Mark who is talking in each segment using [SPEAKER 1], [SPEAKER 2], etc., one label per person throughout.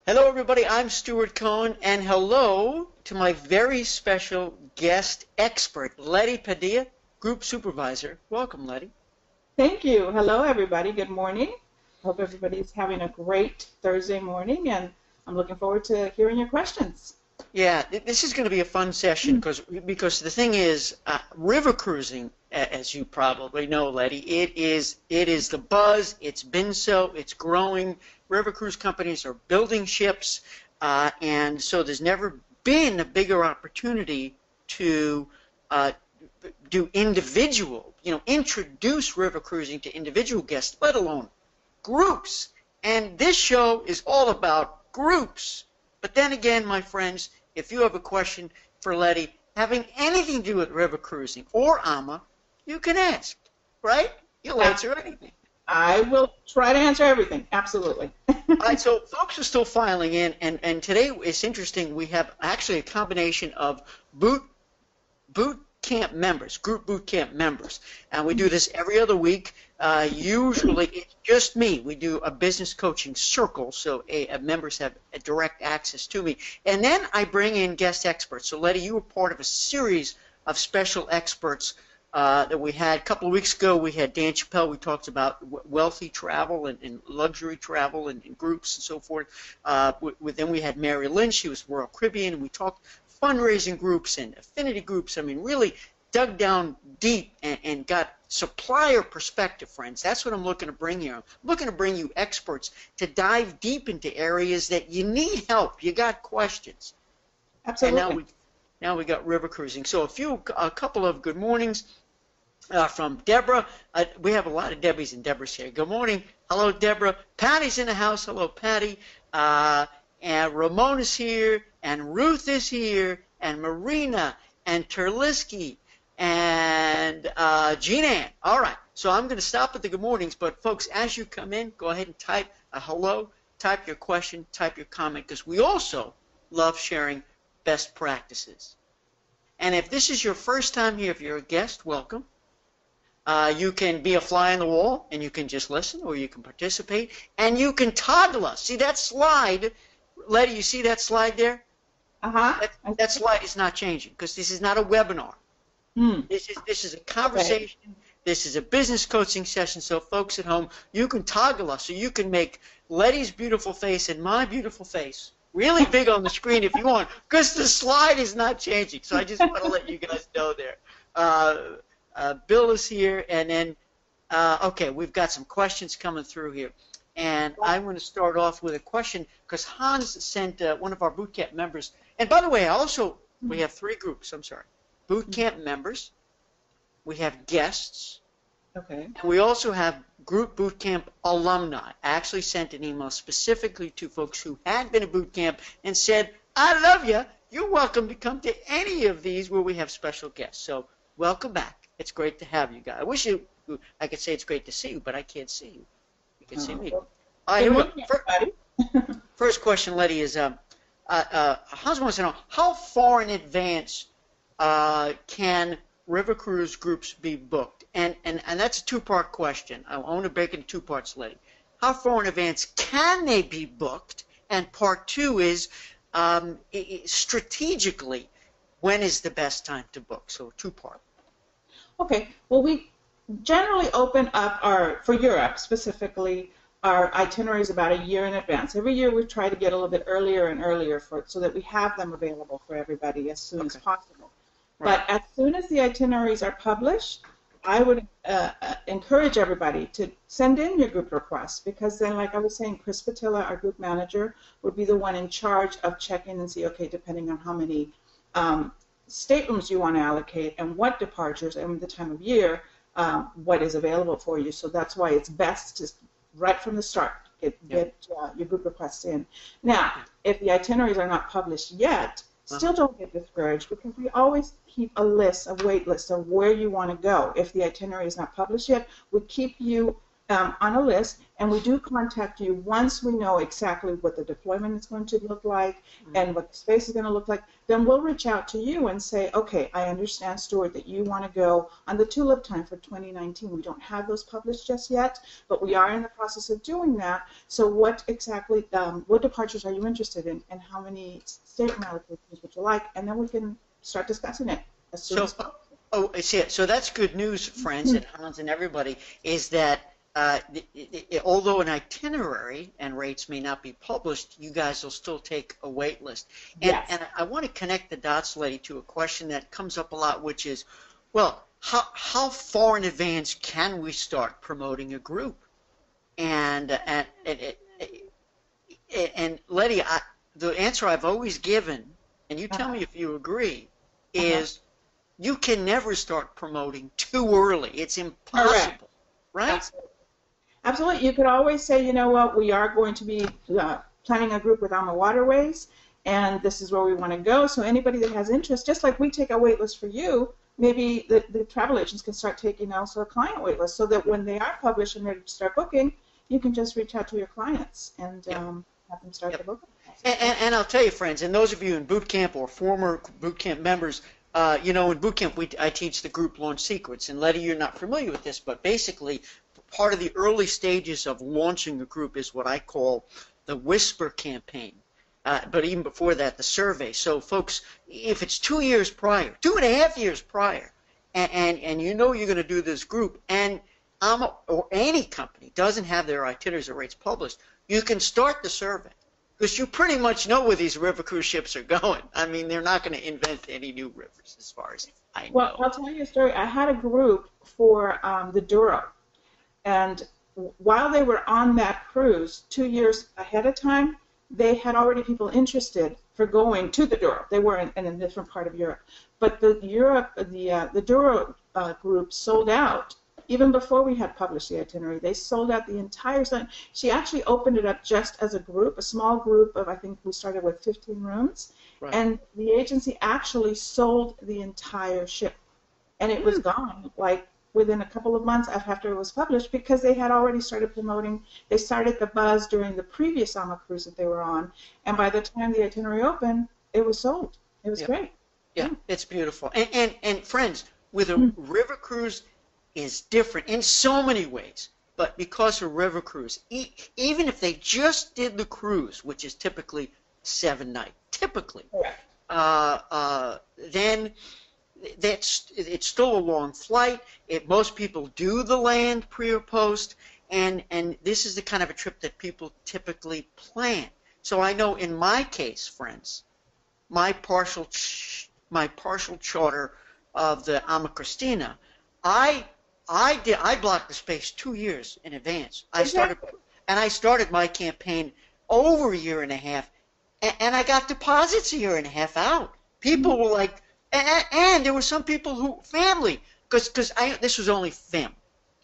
[SPEAKER 1] Hello, everybody. I'm Stuart Cohen, and hello to my very special guest expert, Letty Padilla, Group Supervisor. Welcome, Letty.
[SPEAKER 2] Thank you. Hello, everybody. Good morning. Hope everybody's having a great Thursday morning, and I'm looking forward to hearing your questions.
[SPEAKER 1] Yeah, this is going to be a fun session because the thing is, river cruising, as you probably know, Letty, it is the buzz. It's been so. It's growing. River cruise companies are building ships, and so there's never been a bigger opportunity to do individual, introduce river cruising to individual guests, let alone groups. And this show is all about groups. But then again, my friends, if you have a question for Letty having anything to do with river cruising or AMA, you can ask, right? You'll answer anything.
[SPEAKER 2] I will try to answer everything. Absolutely.
[SPEAKER 1] All right, so folks are still filing in, and today it's interesting. We have actually a combination of boot camp members, group boot camp members, and we do this every other week. Usually it's just me. We do a business coaching circle, so members have a direct access to me. And then I bring in guest experts. So Letty, you were part of a series of special experts that we had. A couple of weeks ago, we had Dan Chappelle. We talked about wealthy travel and luxury travel and groups and so forth. Then we had Mary Lynn. She was Royal Caribbean, and we talked fundraising groups and affinity groups. I mean, really dug down deep and got supplier perspective, friends. That's what I'm looking to bring here. I'm looking to bring you experts to dive deep into areas that you need help. You got questions.
[SPEAKER 2] Absolutely.
[SPEAKER 1] And now we got river cruising. So a couple of good mornings from Deborah. We have a lot of Debbies and Debras here. Good morning. Hello, Deborah. Patty's in the house. Hello, Patty. And Ramon is here, and Ruth is here, and Marina, and Terliski, and Jean Ann. All right, so I'm going to stop at the good mornings, but folks, as you come in, go ahead and type a hello, type your question, type your comment, because we also love sharing best practices. And if this is your first time here, if you're a guest, welcome. You can be a fly on the wall, and you can just listen, or you can participate, and you can toggle us. See that slide? Letty, you see that slide there?
[SPEAKER 2] Uh-huh.
[SPEAKER 1] That slide is not changing because this is not a webinar. This is a conversation. Okay. This is a business coaching session. So folks at home, you can toggle us. So you can make Letty's beautiful face and my beautiful face really big on the screen if you want, because the slide is not changing. So I just want to let you guys know there. Bill is here, and then, okay, we've got some questions coming through here. And I'm going to start off with a question because Hans sent one of our boot camp members. And by the way, we have three groups. I'm sorry. Boot camp members. We have guests.
[SPEAKER 2] Okay.
[SPEAKER 1] And we also have group boot camp alumni. I actually sent an email specifically to folks who had been at boot camp and said, I love you. You're welcome to come to any of these where we have special guests. So welcome back. It's great to have you guys. I wish I could say it's great to see you, but I can't see you. You can see me. All right, here we go. First question, Letty, is Hans wants to know, how far in advance can river cruise groups be booked? And that's a two-part question. I want to break it into two parts, Letty. How far in advance can they be booked? And part two is strategically, when is the best time to book? So two-part.
[SPEAKER 2] Okay. Well, we generally open up for Europe specifically, our itineraries about a year in advance. Every year we try to get a little bit earlier and earlier so that we have them available for everybody as soon as possible. Right. But as soon as the itineraries are published, I would encourage everybody to send in your group requests, because then, like I was saying, Chris Patilla, our group manager, would be the one in charge of checking and see, okay, depending on how many staterooms you want to allocate and what departures and the time of year, what is available for you. So that's why it's best to, right from the start, get your group requests in. Now, if the itineraries are not published yet, still don't get discouraged, because we always keep a wait list of where you want to go. If the itinerary is not published yet, we keep you on a list, and we do contact you once we know exactly what the deployment is going to look like and what the space is going to look like. Then we'll reach out to you and say, okay, I understand, Stuart, that you want to go on the tulip time for 2019. We don't have those published just yet, but we are in the process of doing that. So what exactly, what departures are you interested in, and how many stateroom allocations would you like? And then we can start discussing it as soon as possible.
[SPEAKER 1] Oh, I see it. So that's good news, friends, and Hans and everybody, is that although an itinerary and rates may not be published, you guys will still take a wait list. And,
[SPEAKER 2] Yes.
[SPEAKER 1] and I want to connect the dots, Letty, to a question that comes up a lot, which is, well, how far in advance can we start promoting a group? And Letty, the answer I've always given, and you tell me if you agree, is you can never start promoting too early. It's impossible,
[SPEAKER 2] Correct.
[SPEAKER 1] right?
[SPEAKER 2] Absolutely. Absolutely. You could always say, you know what, we are going to be planning a group with AmaWaterways, and this is where we want to go. So anybody that has interest, just like we take a wait list for you, maybe the travel agents can start taking also a client wait list, so that when they are published and ready to start booking, you can just reach out to your clients and have them start the booking process.
[SPEAKER 1] And I'll tell you, friends, and those of you in boot camp or former boot camp members, you know, in boot camp I teach the group launch sequence. And Letty, you're not familiar with this, but basically part of the early stages of launching a group is what I call the whisper campaign. But even before that, the survey. So folks, if it's 2 years prior, 2.5 years prior, and you know you're going to do this group, and or any company doesn't have their itineraries or rates published, you can start the survey. Because you pretty much know where these river cruise ships are going. I mean, they're not going to invent any new rivers as far as I know.
[SPEAKER 2] Well, I'll tell you a story. I had a group for the Douro. And while they were on that cruise, 2 years ahead of time, they had already people interested for going to the Douro. They were in a different part of Europe. But the Douro group sold out. Even before we had published the itinerary, they sold out the entire site. She actually opened it up just as a group, a small group of, I think we started with 15 rooms,
[SPEAKER 1] Right.
[SPEAKER 2] and the agency actually sold the entire ship. And it was gone, like, within a couple of months after it was published, because they had already started promoting. They started the buzz during the previous AMA cruise that they were on, and by the time the itinerary opened, it was sold. It was great.
[SPEAKER 1] Yeah, it's beautiful. And friends, with a river cruise is different in so many ways, but because a river cruise, even if they just did the cruise, which is typically 7-night, typically, then it's still a long flight. Most people do the land pre or post, and this is the kind of a trip that people typically plan. So I know in my case, friends, my partial charter of the Ama Cristina, I blocked the space 2 years in advance. I started my campaign over a year and a half, and I got deposits a year and a half out. People were like, and there were some people who family, because this was only family.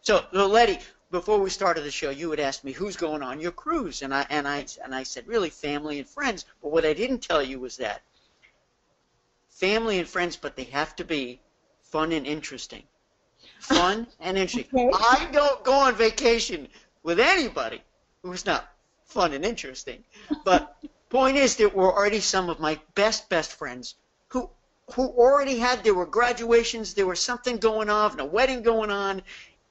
[SPEAKER 1] So Letty, before we started the show, you had asked me who's going on your cruise, and I said really family and friends. But what I didn't tell you was that family and friends, but they have to be fun and interesting. Fun and interesting.
[SPEAKER 2] Okay.
[SPEAKER 1] I don't go on vacation with anybody who's not fun and interesting. But point is, there were already some of my best friends who already had, there were graduations, there was something going on, a wedding going on,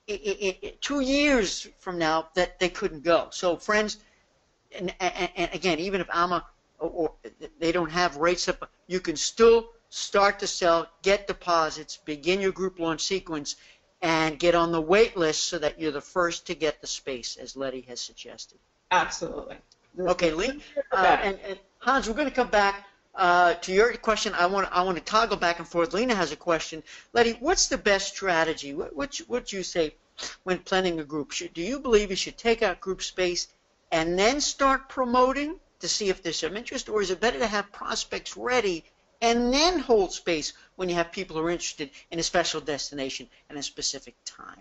[SPEAKER 1] 2 years from now that they couldn't go. So friends, and again, even if AMA or they don't have rates up, you can still start to sell, get deposits, begin your group launch sequence, and get on the wait list so that you're the first to get the space, as Letty has suggested.
[SPEAKER 2] Absolutely.
[SPEAKER 1] Okay, Lee, and Hans, we're going to come back to your question. I want to toggle back and forth. Lena has a question. Letty, what's the best strategy? What you say when planning a group? Do you believe you should take out group space and then start promoting to see if there's some interest, or is it better to have prospects ready and then hold space when you have people who are interested in a special destination and a specific time?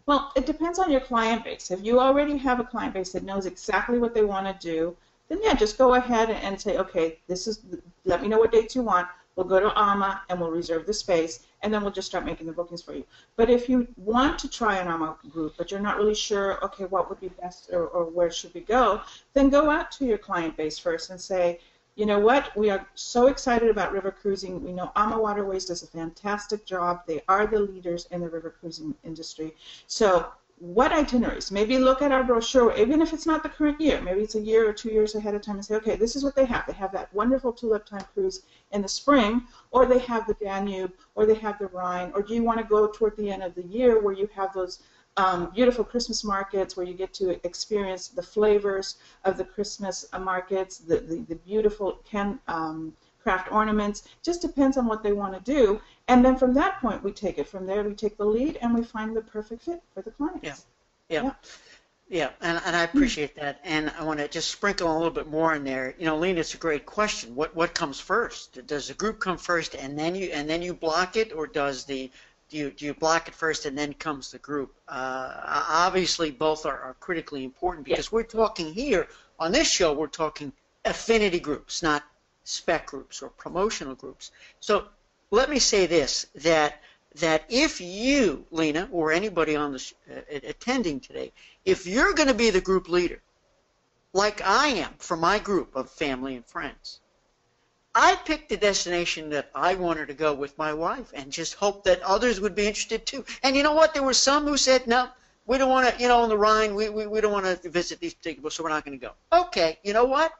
[SPEAKER 2] Well, it depends on your client base. If you already have a client base that knows exactly what they want to do, then yeah, just go ahead and say, okay, let me know what dates you want. we'll go to AMA and we'll reserve the space, and then we'll just start making the bookings for you. But if you want to try an AMA group, but you're not really sure, okay, what would be best or where should we go, then go out to your client base first and say, you know what, we are so excited about river cruising. We know AmaWaterways does a fantastic job. They are the leaders in the river cruising industry. So what itineraries? Maybe look at our brochure, even if it's not the current year. Maybe it's a year or 2 years ahead of time and say, okay, this is what they have. They have that wonderful tulip time cruise in the spring, or they have the Danube, or they have the Rhine, or do you want to go toward the end of the year where you have those beautiful Christmas markets where you get to experience the flavors of the Christmas markets, the beautiful craft ornaments. Just depends on what they want to do. And then from that point, we take it. From there, we take the lead and we find the perfect fit for the clients.
[SPEAKER 1] Yeah, and I appreciate that. And I want to just sprinkle a little bit more in there. You know, Lena, it's a great question. What comes first? Does the group come first and then you block it, or does do you block it first and then comes the group? Obviously, both are critically important, because we're talking here on this show, we're talking affinity groups, not spec groups or promotional groups. So let me say this, that if you, Lena, or anybody on the attending today, if you're going to be the group leader, like I am for my group of family and friends, I picked a destination that I wanted to go with my wife and just hoped that others would be interested too. And you know what? There were some who said, no, we don't want to, on the Rhine, we don't want to visit these particular, so we're not going to go. Okay, you know what?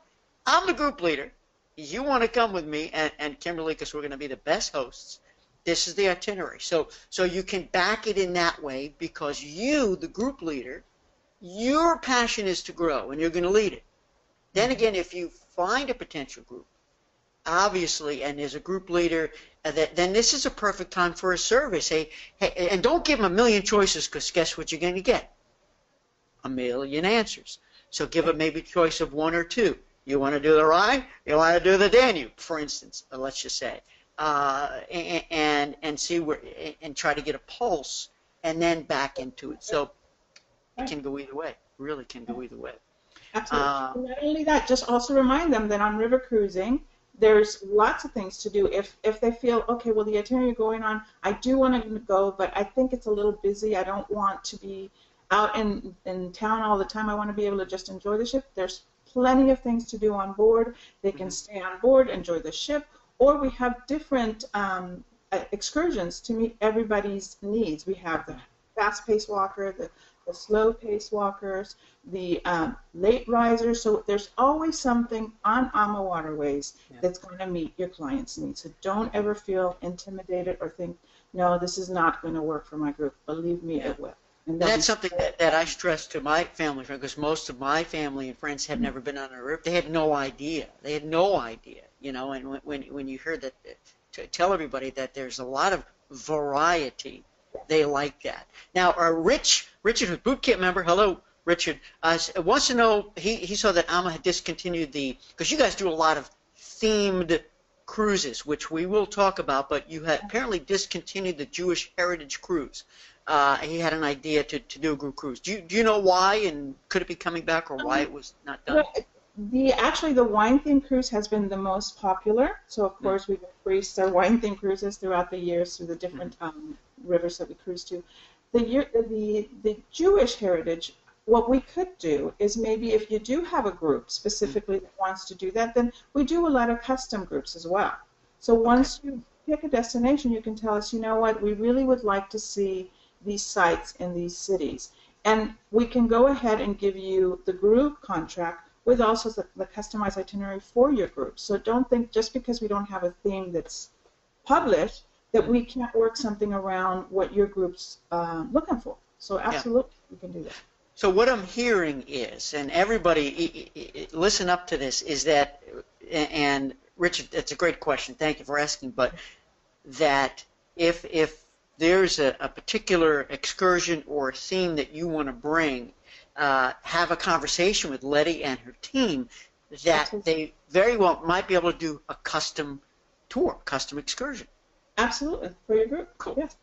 [SPEAKER 1] I'm the group leader. You want to come with me, and Kimberly, because we're going to be the best hosts. This is the itinerary. So you can back it in that way, because you, the group leader, your passion is to grow, and you're going to lead it. Then again, if you find a potential group, obviously, and there's a group leader, then this is a perfect time for a survey. Say, hey, and don't give them a million choices, because guess what you're going to get? A million answers. So give them maybe a choice of one or two. You want to do the Rhine? You want to do the Danube, for instance, let's just say, and see where, and try to get a pulse, and then back into it. So it can go either way. Really can go either way.
[SPEAKER 2] Absolutely. Not only that, just also remind them that on river cruising, there's lots of things to do. If they feel, okay, well, the itinerary you're going on, I do want to go, but I think it's a little busy. I don't want to be out in town all the time. I want to be able to just enjoy the ship. There's plenty of things to do on board. They can stay on board, enjoy the ship, or we have different excursions to meet everybody's needs. We have the fast-paced walker, the slow-paced walkers, the late risers. So there's always something on AmaWaterways that's going to meet your client's needs. So don't ever feel intimidated or think, no, this is not going to work for my group. Believe me, it will.
[SPEAKER 1] And that's something that I stress to my family, because most of my family and friends have never been on a river. They had no idea. They had no idea, and when you heard that, to tell everybody that there's a lot of variety, they like that. Now, Richard, who's boot camp member, hello, Richard, wants to know, he saw that AMA had discontinued because you guys do a lot of themed cruises, which we will talk about, but you had apparently discontinued the Jewish Heritage Cruise. He had an idea to do a group cruise. Do you know why, and could it be coming back, or why it was not done?
[SPEAKER 2] Actually, the wine-themed cruise has been the most popular. So, of course, we've increased our wine-themed cruises throughout the years through the different rivers that we cruise to. The Jewish heritage, what we could do is maybe if you do have a group specifically that wants to do that, then we do a lot of custom groups as well. So once you pick a destination, you can tell us, you know what, we really would like to see these sites in these cities. And we can go ahead and give you the group contract with also the customized itinerary for your group. So don't think just because we don't have a theme that's published that we can't work something around what your group's looking for. So absolutely, we can do that.
[SPEAKER 1] So what I'm hearing is, and everybody listen up to this, is that, and Richard, it's a great question, thank you for asking, but that if there's a particular excursion or theme that you want to bring, have a conversation with Letty and her team, that they very well might be able to do a custom tour, custom excursion.
[SPEAKER 2] Absolutely, for your group.
[SPEAKER 1] Cool.
[SPEAKER 2] Yes.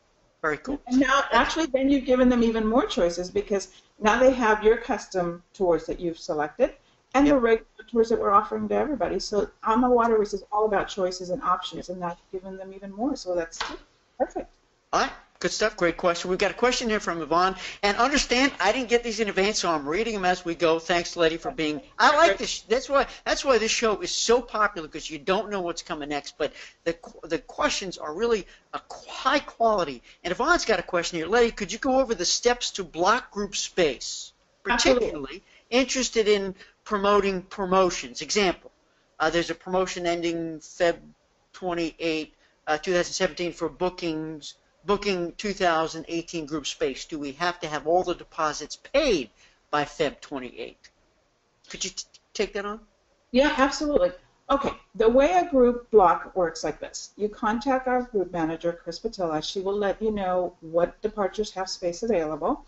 [SPEAKER 1] Very cool.
[SPEAKER 2] And now, actually, then you've given them even more choices, because now they have your custom tours that you've selected, and
[SPEAKER 1] Yep.
[SPEAKER 2] the regular tours that we're offering to everybody. So AmaWaterways is all about choices and options, and that's giving them even more. So that's perfect.
[SPEAKER 1] All right, good stuff. Great question. We've got a question here from Yvonne. And understand, I didn't get these in advance, so I'm reading them as we go. Thanks, Letty, for being. I like this. That's why this show is so popular, because you don't know what's coming next. But the questions are really a high quality. And Yvonne's got a question here. Letty, could you go over the steps to block group space? Particularly
[SPEAKER 2] Absolutely.
[SPEAKER 1] interested in promoting promotions. Example: there's a promotion ending Feb 28, 2017 for booking 2018 group space. Do we have to have all the deposits paid by Feb 28? Could you take that on?
[SPEAKER 2] Yeah, absolutely. Okay, the way a group block works like this. You contact our group manager, Chris Padilla. She will let you know what departures have space available.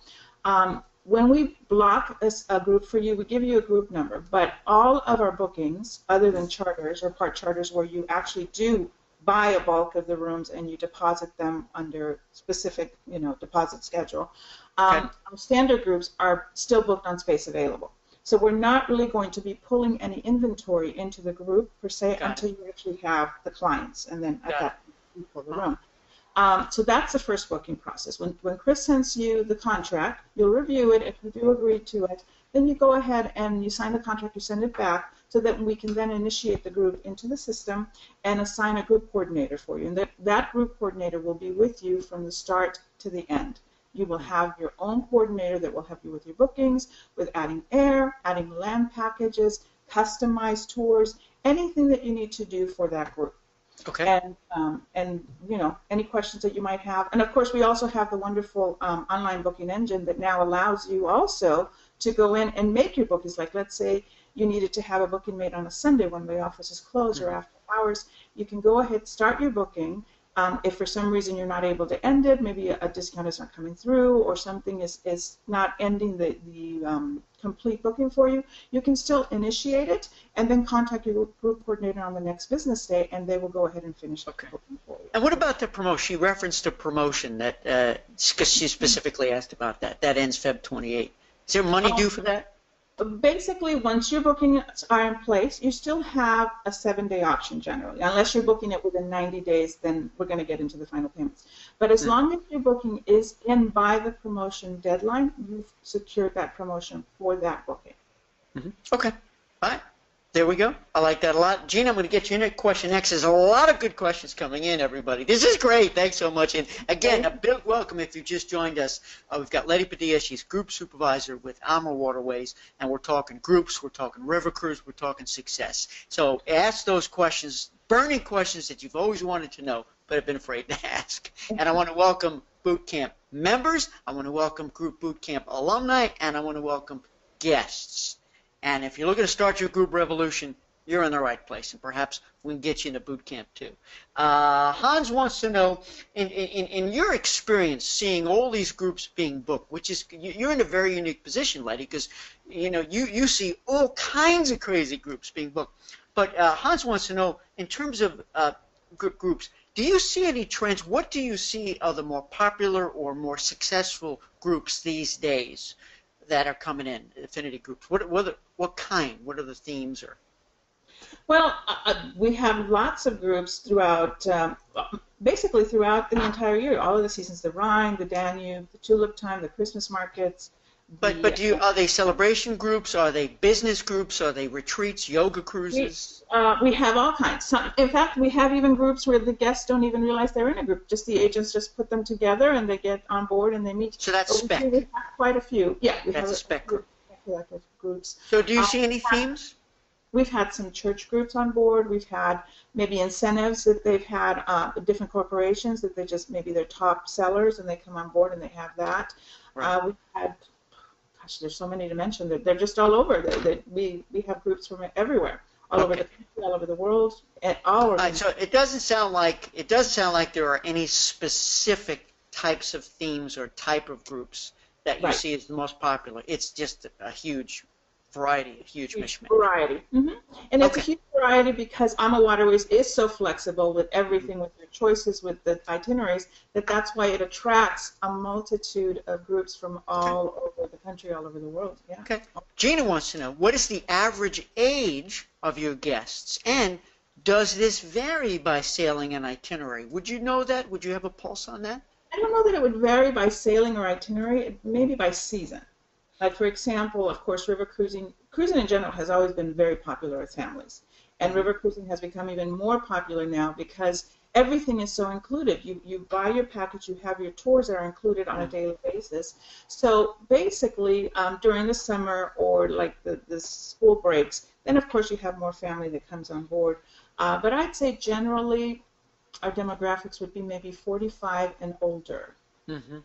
[SPEAKER 2] When we block a group for you, we give you a group number, but all of our bookings, other than charters or part charters where you actually do buy a bulk of the rooms and you deposit them under specific, deposit schedule, our standard groups are still booked on space available. So we're not really going to be pulling any inventory into the group per se until you actually have the clients, and then at that point you pull the room. So that's the first booking process. When Chris sends you the contract, you'll review it. If you do agree to it, then you go ahead and you sign the contract, you send it back, so that we can then initiate the group into the system and assign a group coordinator for you. And that group coordinator will be with you from the start to the end. You will have your own coordinator that will help you with your bookings, with adding air, adding land packages, customized tours, anything that you need to do for that group.
[SPEAKER 1] Okay.
[SPEAKER 2] And any questions that you might have. And of course, we also have the wonderful online booking engine that now allows you also to go in and make your bookings. Like, let's say you needed to have a booking made on a Sunday when the office is closed or after hours. You can go ahead, start your booking. If for some reason you're not able to end it, maybe a discount is not coming through, or something is not ending the complete booking for you, you can still initiate it and then contact your group coordinator on the next business day, and they will go ahead and finish the booking for you.
[SPEAKER 1] And what about the promotion? She referenced a promotion that, because she specifically asked about that. That ends Feb 28. Is there money due for that?
[SPEAKER 2] Basically, once your bookings are in place, you still have a 7-day option generally. Unless you're booking it within 90 days, then we're going to get into the final payments. But as long as your booking is in by the promotion deadline, you've secured that promotion for that booking.
[SPEAKER 1] Okay. All right. There we go. I like that a lot. Gina, I'm going to get you in a question next. There's a lot of good questions coming in, everybody. This is great. Thanks so much. And again, a big welcome if you just joined us. We've got Letty Padilla. She's group supervisor with AmaWaterways, and we're talking groups, we're talking river cruise, we're talking success. So ask those questions, burning questions that you've always wanted to know but have been afraid to ask. And I want to welcome boot camp members. I want to welcome group boot camp alumni, and I want to welcome guests. And if you're looking to start your group revolution, you're in the right place, and perhaps we can get you into boot camp too. Hans wants to know, in your experience seeing all these groups being booked, which is, you're in a very unique position, Letty, because you see all kinds of crazy groups being booked. But Hans wants to know, in terms of groups, do you see any trends? What do you see are the more popular or more successful groups these days that are coming in, affinity groups? What kind? What are the themes?
[SPEAKER 2] Well, we have lots of groups throughout, basically throughout the entire year. All of the seasons: the Rhine, the Danube, the Tulip Time, the Christmas markets.
[SPEAKER 1] But are they celebration groups? Are they business groups? Are they retreats, yoga cruises?
[SPEAKER 2] We have all kinds. In fact, we have even groups where the guests don't even realize they're in a group. Just the agents just put them together and they get on board and they meet.
[SPEAKER 1] So that's spec.
[SPEAKER 2] We have quite a few. Yeah,
[SPEAKER 1] that's a spec group.
[SPEAKER 2] Groups.
[SPEAKER 1] So do you see any themes?
[SPEAKER 2] We've had some church groups on board. We've had maybe incentives that they've had different corporations that they just, maybe they're top sellers and they come on board and they have that.
[SPEAKER 1] Right.
[SPEAKER 2] We've had, gosh, there's so many to mention. They're just all over. We have groups from everywhere, all over the country, all over the world, and all over.
[SPEAKER 1] So it doesn't sound like there are any specific types of themes or type of groups that you see as the most popular. It's just a huge variety, a huge mishmash.
[SPEAKER 2] Variety. And it's a huge variety because AmaWaterways is so flexible with everything, with their choices, with the itineraries, that's why it attracts a multitude of groups from all over the country, all over the world. Yeah.
[SPEAKER 1] Okay. Gina wants to know, what is the average age of your guests, and does this vary by sailing and itinerary? Would you know that? Would you have a pulse on that?
[SPEAKER 2] I don't know that it would vary by sailing or itinerary, maybe by season. Like, for example, of course, river cruising in general has always been very popular with families. And river cruising has become even more popular now because everything is so included. You buy your package, you have your tours that are included on a daily basis. So basically, during the summer or like the school breaks, then of course you have more family that comes on board. But I'd say generally our demographics would be maybe 45 and older.
[SPEAKER 1] Mm-hmm.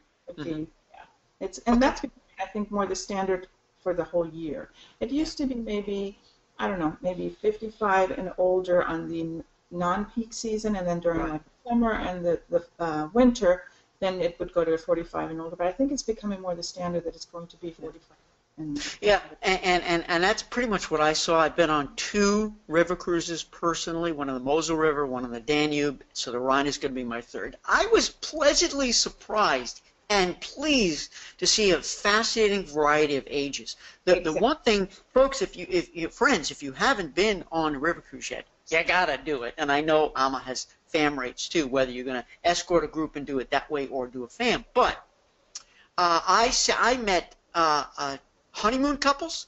[SPEAKER 2] Yeah. And that's, I think, more the standard for the whole year. It used to be maybe, I don't know, maybe 55 and older on the non-peak season, and then during like the summer and the winter, then it would go to 45 and older. But I think it's becoming more the standard that it's going to be 45. And
[SPEAKER 1] that's pretty much what I saw. I've been on 2 river cruises personally, one on the Mosel River, one on the Danube, so the Rhine is going to be my 3rd. I was pleasantly surprised and pleased to see a fascinating variety of ages. The one thing, folks, if you haven't been on a river cruise yet, you gotta do it. And I know AMA has fam rates too, whether you're going to escort a group and do it that way or do a fam. But I met honeymoon couples.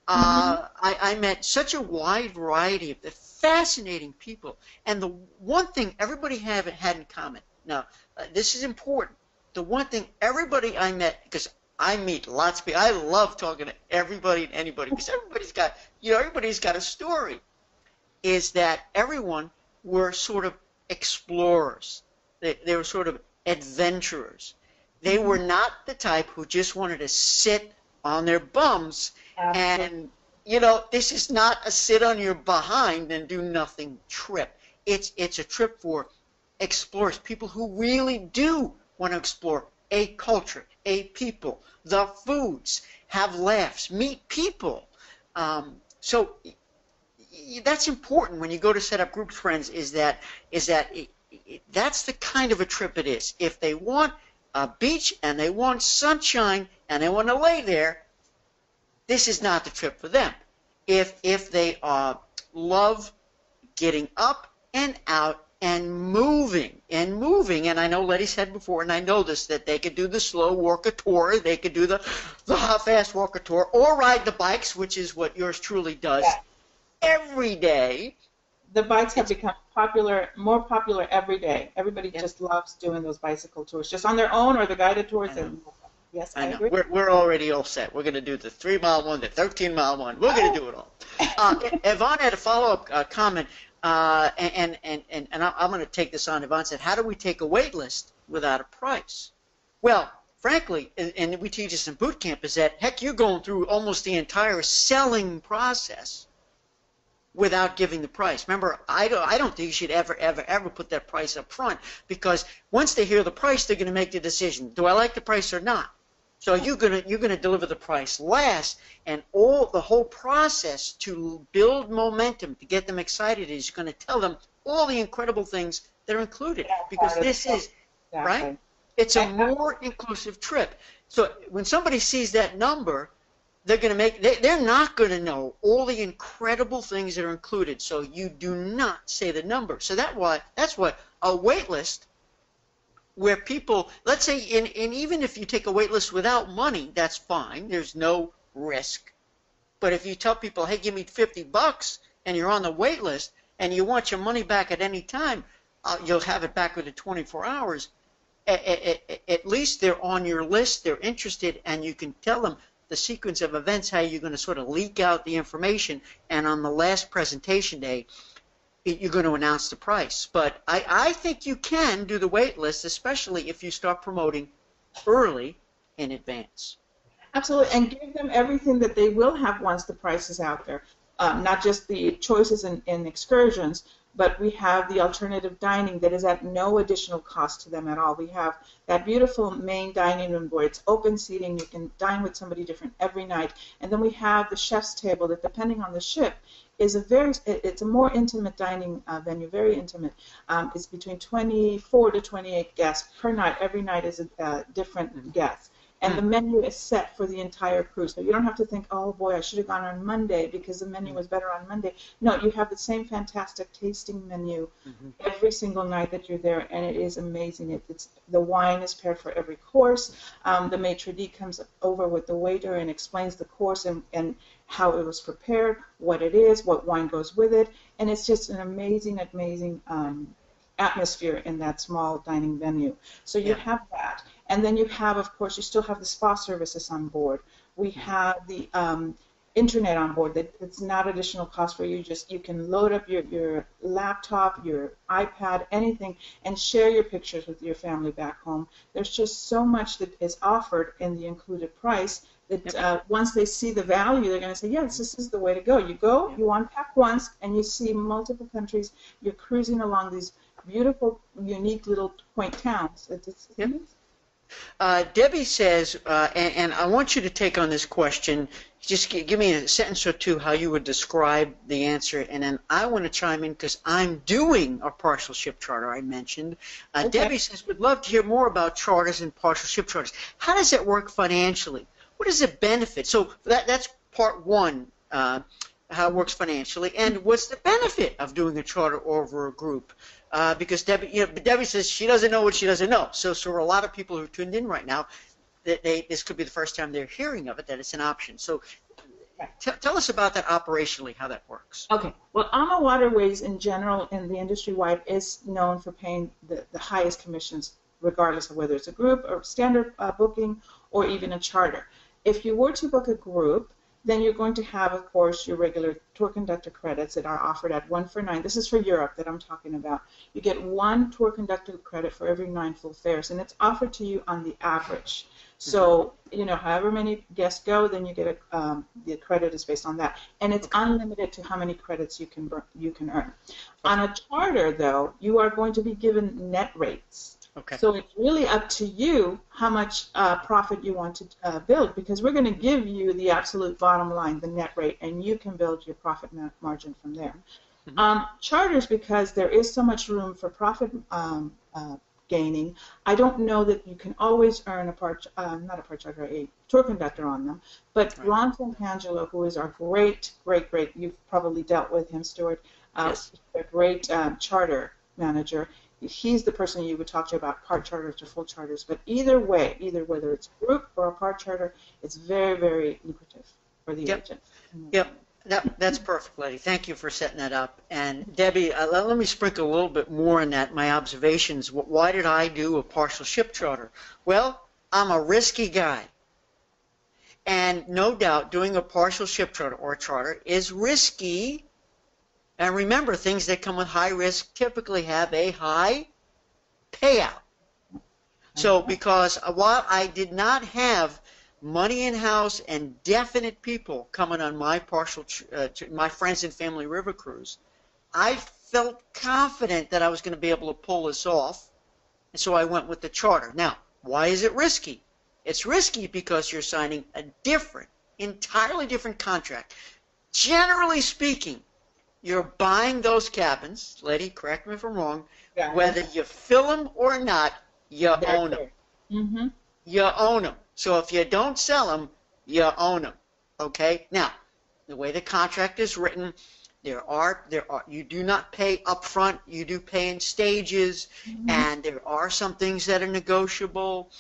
[SPEAKER 1] I met such a wide variety of the fascinating people. And the one thing everybody had in common, now this is important, the one thing everybody I met, because I meet lots of people, I love talking to everybody and anybody, because everybody's got a story, is that everyone were sort of explorers. They were sort of adventurers. They were not the type who just wanted to sit on their bums. And, this is not a sit on your behind and do nothing trip. It's a trip for explorers, people who really do want to explore a culture, a people, the foods, have laughs, meet people. So that's important when you go to set up groups, friends, is that that's the kind of a trip it is. If they want a beach and they want sunshine and they want to lay there, this is not the trip for them. If they love getting up and out and moving, and I know Letty said before, and I know this, that they could do the slow walker tour, they could do the fast walker tour, or ride the bikes, which is what yours truly does every day.
[SPEAKER 2] The bikes have become more popular every day. Everybody just loves doing those bicycle tours, just on their own or the guided tours. Yes, I agree.
[SPEAKER 1] We're already all set. We're going to do the 3-mile one, the 13-mile one. We're going to do it all. Yvonne had a follow-up comment. And I'm going to take this on. Yvonne said, how do we take a wait list without a price? Well, frankly, and we teach this in boot camp, is that, heck, you're going through almost the entire selling process without giving the price. Remember, I don't think you should ever put that price up front, because once they hear the price, they're going to make the decision. Do I like the price or not? So you're gonna deliver the price last, and the whole process to build momentum, to get them excited, is going to tell them all the incredible things that are included, because this is right. It's a more inclusive trip. So when somebody sees that number, they're not going to know all the incredible things that are included. So you do not say the number. So that's what a wait list, where people, let's say, and even if you take a wait list without money, that's fine. There's no risk. But if you tell people, hey, give me $50 and you're on the wait list and you want your money back at any time, you'll have it back within 24 hours. At least they're on your list, they're interested, and you can tell them the sequence of events, how you're going to sort of leak out the information, and on the last presentation day, you're going to announce the price. But I think you can do the wait list, especially if you start promoting early in advance.
[SPEAKER 2] Absolutely, and give them everything that they will have once the price is out there. Not just the choices in excursions, but we have the alternative dining that is at no additional cost to them at all. We have that beautiful main dining room where it's open seating. You can dine with somebody different every night. And then we have the chef's table that, depending on the ship, it's a more intimate dining venue, very intimate. It's between 24 to 28 guests per night. Every night is a different guest. And the menu is set for the entire cruise. So you don't have to think, oh boy, I should have gone on Monday because the menu was better on Monday. No, you have the same fantastic tasting menu every single night that you're there, and it is amazing. The wine is paired for every course. The maitre d' comes over with the waiter and explains the course and how it was prepared, what it is, what wine goes with it, and it's just an amazing, amazing atmosphere in that small dining venue. So you have that. And then you have, of course, you still have the spa services on board. We have the internet on board. It's not additional cost for you. You can load up your laptop, your iPad, anything, and share your pictures with your family back home. There's just so much that is offered in the included price that once they see the value, they're going to say, yes, this is the way to go. You go, you unpack once, and you see multiple countries. You're cruising along these beautiful, unique little quaint towns.
[SPEAKER 1] Debbie says, and I want you to take on this question, just give me a sentence or two how you would describe the answer, and then I want to chime in because I'm doing a partial ship charter I mentioned. Debbie says, we'd love to hear more about charters and partial ship charters. How does it work financially? What is the benefit? So that's part one, how it works financially, and what's the benefit of doing a charter over a group? Because Debbie says she doesn't know what she doesn't know. So for a lot of people who are tuned in right now, this could be the first time they're hearing of it, that it's an option. So tell us about that operationally, how that works.
[SPEAKER 2] Okay. Well, AmaWaterways in general and the industry-wide is known for paying the highest commissions, regardless of whether it's a group or standard booking or even a charter. If you were to book a group, then you're going to have, of course, your regular tour conductor credits that are offered at 1 for 9. This is for Europe that I'm talking about. You get 1 tour conductor credit for every 9 full fares, and it's offered to you on the average. So, however many guests go, then you get the credit is based on that, and it's unlimited to how many credits you can earn. On a charter, though, you are going to be given net rates.
[SPEAKER 1] Okay.
[SPEAKER 2] So it's really up to you how much profit you want to build, because we're going to give you the absolute bottom line, the net rate, and you can build your profit margin from there. Charters, because there is so much room for profit gaining, I don't know that you can always earn a tour conductor on them, but Ron Tangelo, who is our great, you've probably dealt with him, Stuart, a great charter manager. He's the person you would talk to about part charters or full charters. But either way, whether it's group or a part charter, it's very, very lucrative for the agent.
[SPEAKER 1] That's perfect, Letty. Thank you for setting that up. And Debbie, let me sprinkle a little bit more in that, my observations. Why did I do a partial ship charter? Well, I'm a risky guy. And no doubt doing a partial ship charter or charter is risky. And remember, things that come with high risk typically have a high payout. So because while I did not have money in-house and definite people coming on my my friends and family river cruise, I felt confident that I was going to be able to pull this off, and so I went with the charter. Now, why is it risky? It's risky because you're signing a entirely different contract. Generally speaking, you're buying those cabins, Letty, correct me if I'm wrong, whether you fill them or not, you own them. You own them. So if you don't sell them, you own them. Okay? Now, the way the contract is written, you do not pay up front, you do pay in stages, and there are some things that are negotiable.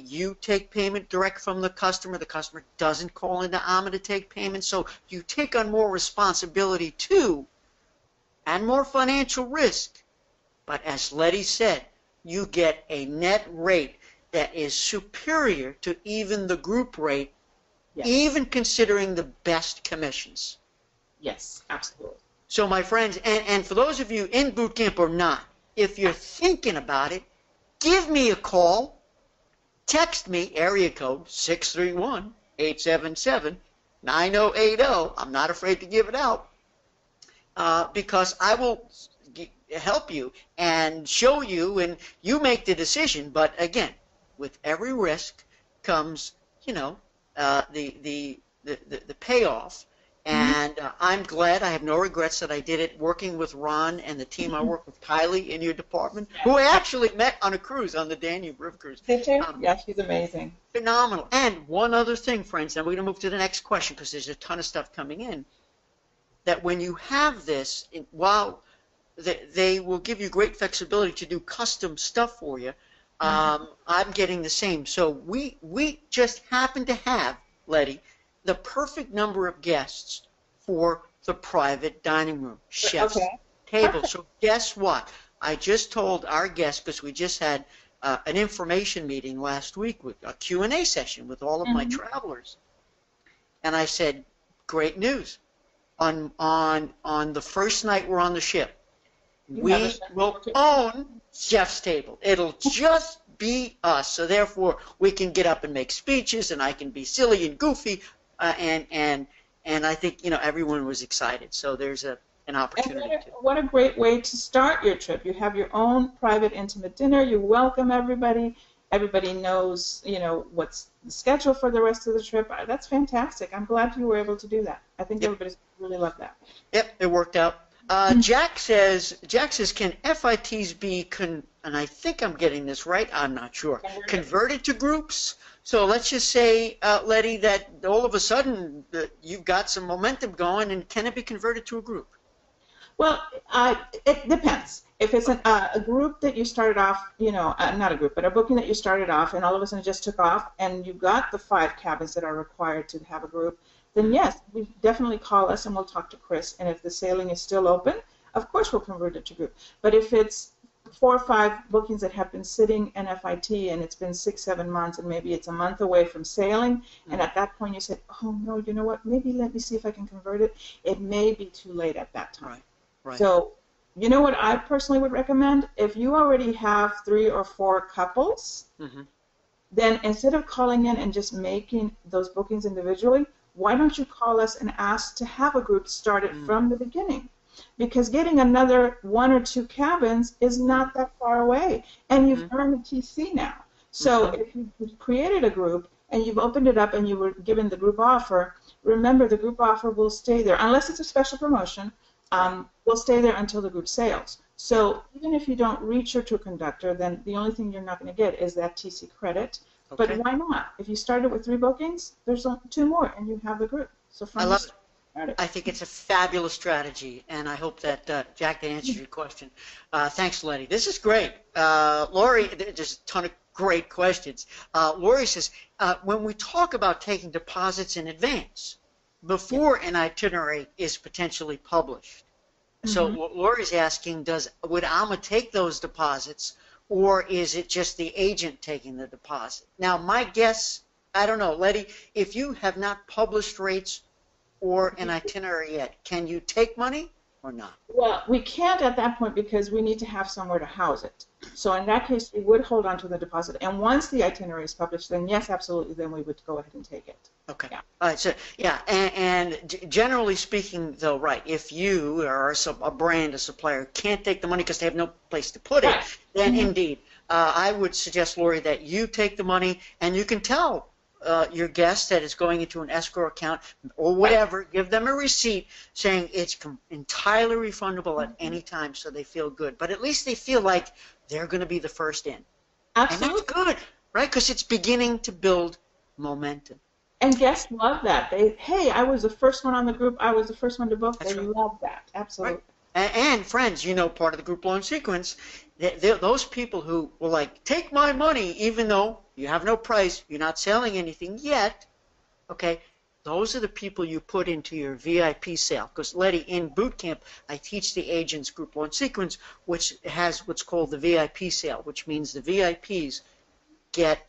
[SPEAKER 1] You take payment direct from the customer. The customer doesn't call into AMA to take payment. So you take on more responsibility too, and more financial risk. But as Letty said, you get a net rate that is superior to even the group rate, even considering the best commissions.
[SPEAKER 2] Yes, absolutely.
[SPEAKER 1] So my friends, and for those of you in boot camp or not, if you're thinking about it, give me a call. Text me, area code 631-877-9080. I'm not afraid to give it out because I will help you and show you, and you make the decision. But again, with every risk comes, the payoff. And I'm glad. I have no regrets that I did it working with Ron and the team I work with, Kylie, in your department, who I actually met on a cruise, on the Danube River Cruise.
[SPEAKER 2] Did you? Yeah, she's amazing.
[SPEAKER 1] Phenomenal. And one other thing, friends, and we're going to move to the next question because there's a ton of stuff coming in, that when you have this, while they will give you great flexibility to do custom stuff for you, I'm getting the same. So we just happen to have, Letty, the perfect number of guests for the private dining room, chef's table. So guess what? I just told our guests, because we just had an information meeting last week with a Q&A session with all of my travelers, and I said, great news. On the first night we're on the ship, we will own chef's table. It'll just be us. So therefore, we can get up and make speeches, and I can be silly and goofy. And I think everyone was excited. So there's an opportunity.
[SPEAKER 2] What a great way to start your trip. You have your own private, intimate dinner. You welcome everybody. Everybody knows what's the schedule for the rest of the trip. That's fantastic. I'm glad you were able to do that. I think everybody's really loved that.
[SPEAKER 1] Yep, it worked out. Jack says, can FITs be and I think I'm getting this right. I'm not sure. Converted to groups. So let's just say, Letty, that all of a sudden you've got some momentum going, and can it be converted to a group?
[SPEAKER 2] Well, it depends. If it's a group that you started off, not a group, but a booking that you started off, and all of a sudden it just took off, and you got the 5 cabins that are required to have a group, then yes, we definitely call us, and we'll talk to Chris. And if the sailing is still open, of course we'll convert it to group. But if it's 4 or 5 bookings that have been sitting in FIT and it's been 6-7 months and maybe it's a month away from sailing, and at that point you said, oh no, you know what, maybe let me see if I can convert it, it may be too late at that time.
[SPEAKER 1] Right.
[SPEAKER 2] So you know what I personally would recommend? If you already have 3 or 4 couples, then instead of calling in and just making those bookings individually, why don't you call us and ask to have a group started from the beginning? Because getting another 1 or 2 cabins is not that far away, and you've earned the TC now. So if you've created a group and you've opened it up and you were given the group offer, remember the group offer will stay there, unless it's a special promotion, will stay there until the group sails. So even if you don't reach your tour conductor, then the only thing you're not going to get is that TC credit. But why not? If you started with 3 bookings, there's 2 more, and you have the group. So
[SPEAKER 1] I love it. I think it's a fabulous strategy, and I hope that, Jack, that answers your question. Thanks, Letty. This is great. Lori, there's a ton of great questions. Lori says, when we talk about taking deposits in advance, before an itinerary is potentially published, so Lori's asking, would AMA take those deposits, or is it just the agent taking the deposit? Now, my guess, I don't know, Letty, if you have not published rates or an itinerary yet, can you take money or not?
[SPEAKER 2] Well, we can't at that point because we need to have somewhere to house it. So in that case, we would hold on to the deposit. And once the itinerary is published, then yes, absolutely, then we would go ahead and take it.
[SPEAKER 1] Okay. Yeah. All right. So yeah, and generally speaking, though, right, if you or a brand, a supplier can't take the money because they have no place to put it, then indeed, I would suggest, Lori, that you take the money, and you can tell your guest that it's going into an escrow account or whatever. Give them a receipt saying it's entirely refundable at any time, so they feel good. But at least they feel like they're going to be the first in.
[SPEAKER 2] Absolutely.
[SPEAKER 1] And that's good, right? Because it's beginning to build momentum.
[SPEAKER 2] And guests love that. Hey, I was the first one on the group. I was the first one to book. They love that. Absolutely.
[SPEAKER 1] Right. And friends, part of the group launch sequence, those people who will take my money even though you have no price, you're not selling anything yet, okay, those are the people you put into your VIP sale. Because, Letty, in boot camp, I teach the agents group launch sequence, which has what's called the VIP sale, which means the VIPs get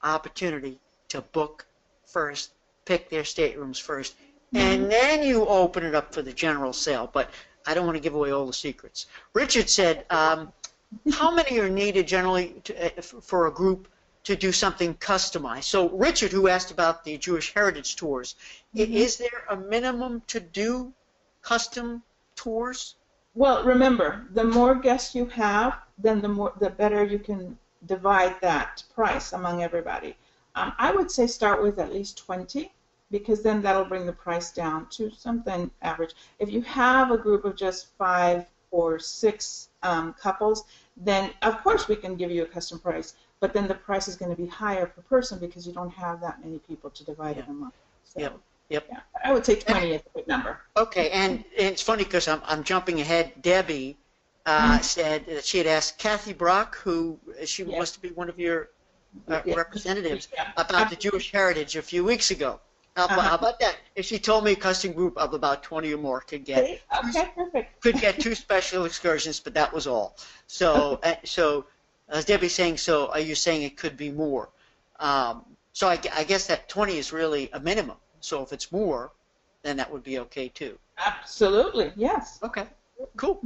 [SPEAKER 1] opportunity to book first, pick their staterooms first, and then you open it up for the general sale. But I don't want to give away all the secrets. Richard said, how many are needed generally for a group to do something customized? So Richard, who asked about the Jewish Heritage Tours, is there a minimum to do custom tours?
[SPEAKER 2] Well, remember, the more guests you have, then the better you can divide that price among everybody. I would say start with at least 20, because then that'll bring the price down to something average. If you have a group of just 5 or 6 couples, then of course we can give you a custom price, but then the price is going to be higher per person because you don't have that many people to divide it among. So,
[SPEAKER 1] Yep.
[SPEAKER 2] Yeah, I would say 20 is a good number.
[SPEAKER 1] Okay, and it's funny because I'm jumping ahead. Debbie said that she had asked Kathy Brock, who she must be one of your representatives, about the Jewish heritage a few weeks ago. How about that? If she told me a custom group of about 20 or more could get
[SPEAKER 2] perfect.
[SPEAKER 1] could get 2 special excursions, but that was all. So so as Debbie's saying, so are you saying it could be more? So I guess that 20 is really a minimum. So if it's more, then that would be okay too.
[SPEAKER 2] Absolutely, yes.
[SPEAKER 1] Okay, cool.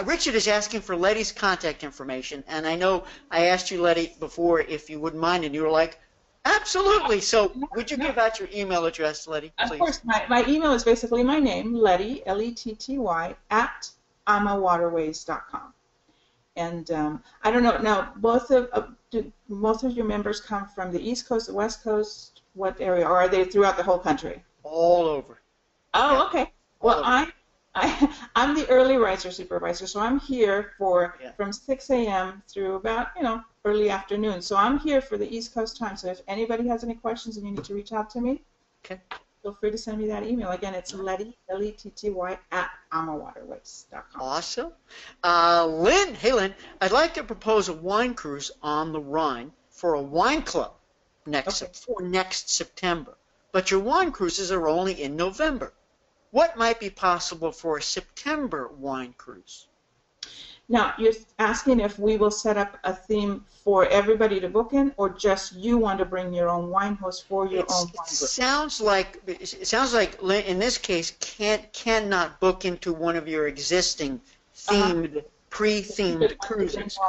[SPEAKER 1] Richard is asking for Letty's contact information, and I know I asked you, Letty, before if you wouldn't mind, and you were like, absolutely. So would you give out your email address, Letty, please? Of
[SPEAKER 2] course. My email is basically my name, Letty, Letty, at AmaWaterways.com. And I don't know, now, do most of your members come from the East Coast, the West Coast, what area, or are they throughout the whole country?
[SPEAKER 1] All over.
[SPEAKER 2] Oh, okay. Well, I'm the early riser supervisor, so I'm here from 6 a.m. through about, early afternoon. So I'm here for the East Coast time. So if anybody has any questions and you need to reach out to me, feel free to send me that email. Again, it's Letty, Letty, at AmaWaterways.com.
[SPEAKER 1] Awesome. Lynn, hey Lynn, I'd like to propose a wine cruise on the Rhine for a wine club next September. But your wine cruises are only in November. What might be possible for a September wine cruise?
[SPEAKER 2] Now, you're asking if we will set up a theme for everybody to book in, or just you want to bring your own wine host for your own wine group?
[SPEAKER 1] It sounds like in this case cannot book into one of your existing themed pre-themed cruises.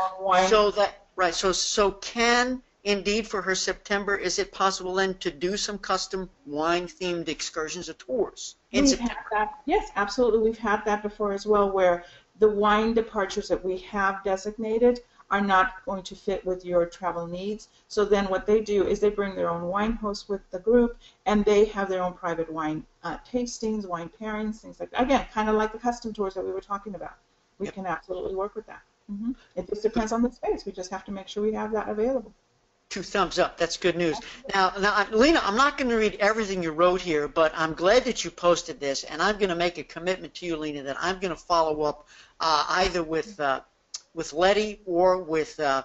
[SPEAKER 1] So can indeed for her September, is it possible then to do some custom wine themed excursions or tours in September?
[SPEAKER 2] Yes, absolutely. We've had that before as well, where the wine departures that we have designated are not going to fit with your travel needs. So then what they do is they bring their own wine host with the group, and they have their own private wine tastings, wine pairings, things like that. Again, kind of like the custom tours that we were talking about. We can absolutely work with that. It just depends on the space. We just have to make sure we have that available.
[SPEAKER 1] 2 thumbs up. That's good news. Now, Lena, I'm not going to read everything you wrote here, but I'm glad that you posted this, and I'm going to make a commitment to you, Lena, that I'm going to follow up either with Letty or with the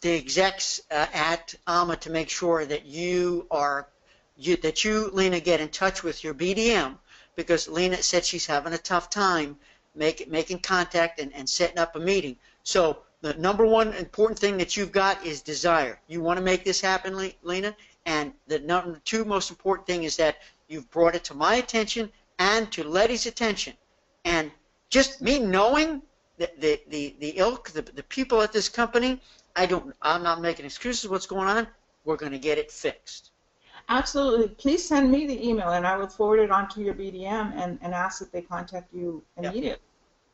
[SPEAKER 1] execs at AMA to make sure that you, Lena, get in touch with your BDM, because Lena said she's having a tough time making contact and setting up a meeting. So the number one important thing that you've got is desire. You want to make this happen, Lena, and the number 2 most important thing is that you've brought it to my attention and to Letty's attention. And just me knowing the people at this company, I'm not making excuses what's going on. We're going to get it fixed.
[SPEAKER 2] Absolutely. Please send me the email, and I will forward it on to your BDM and ask that they contact you immediately.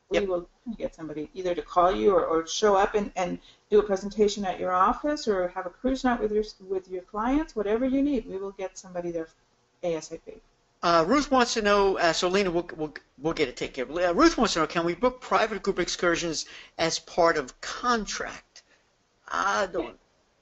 [SPEAKER 2] We will get somebody either to call you or show up and do a presentation at your office, or have a cruise night with your clients. Whatever you need, we will get somebody there ASAP.
[SPEAKER 1] Ruth wants to know, so Lena, we'll get it taken care of. Ruth wants to know, can we book private group excursions as part of contract?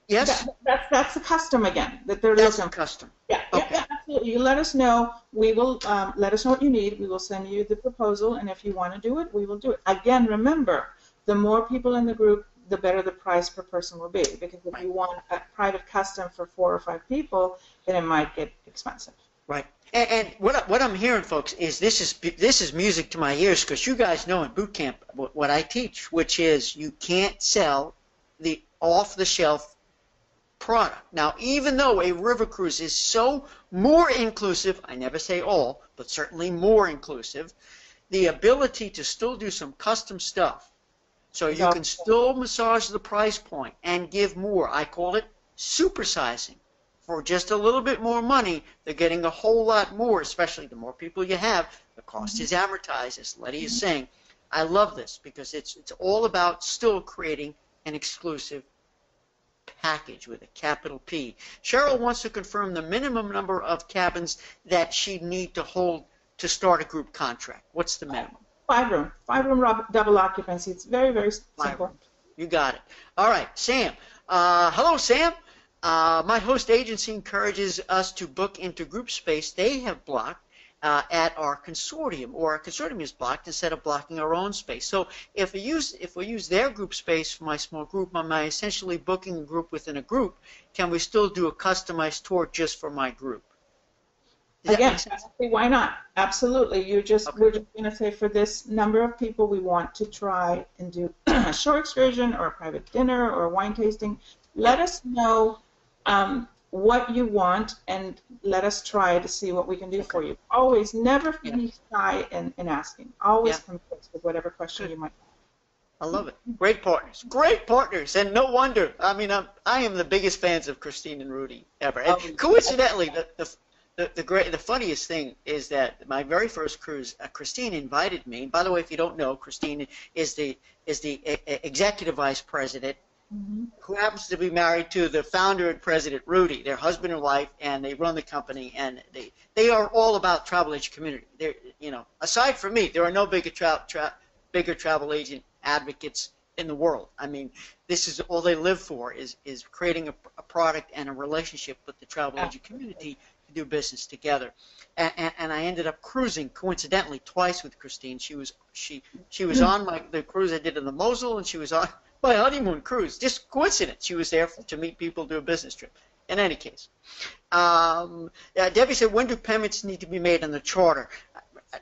[SPEAKER 1] Yes?
[SPEAKER 2] That's the custom again.
[SPEAKER 1] That's the custom.
[SPEAKER 2] Yeah, absolutely. You let us know. We will let us know what you need. We will send you the proposal, and if you want to do it, we will do it. Again, remember, the more people in the group, the better the price per person will be. Because if you want a private custom for 4 or 5 people, then it might get expensive.
[SPEAKER 1] Right. And what I'm hearing, folks, is this is music to my ears, because you guys know in boot camp what I teach, which is you can't sell the off-the-shelf product. Now, even though a river cruise is so more inclusive, I never say all, but certainly more inclusive, the ability to still do some custom stuff, so you can still massage the price point and give more. I call it supersizing. For just a little bit more money, they're getting a whole lot more, especially the more people you have. The cost is amortized, as Letty is saying. I love this because it's all about still creating an exclusive package with a capital P. Cheryl wants to confirm the minimum number of cabins that she'd need to hold to start a group contract. What's the minimum?
[SPEAKER 2] 5 room double occupancy. It's very, very simple.
[SPEAKER 1] You got it. All right, Sam. Hello, Sam. My host agency encourages us to book into group space they have blocked at our consortium, or our consortium is blocked instead of blocking our own space. So if we use their group space for my small group, am I essentially booking a group within a group? Can we still do a customized tour just for my group?
[SPEAKER 2] Again, why not? Absolutely. We're just going to say for this number of people, we want to try and do a shore excursion or a private dinner or wine tasting. Let us know what you want, and let us try to see what we can do for you. Always, never be shy in asking. Always come first with whatever question you might have.
[SPEAKER 1] I love it. Great partners, and no wonder. I mean, I am the biggest fans of Christine and Rudy ever. And coincidentally, the funniest thing is that my very first cruise, Christine invited me. By the way, if you don't know, Christine is the executive vice president, who happens to be married to the founder and president, Rudy. They're husband and wife, and they run the company, and they are all about travel agent community. They're, aside from me, there are no bigger travel agent advocates in the world. I mean, this is all they live for, is creating a product and a relationship with the travel agent community to do business together. And I ended up cruising, coincidentally, twice with Christine. She was on the cruise I did in the Mosel, and she was on my honeymoon cruise. Just coincidence. She was there to meet people, do a business trip. In any case, Debbie said, when do payments need to be made on the charter?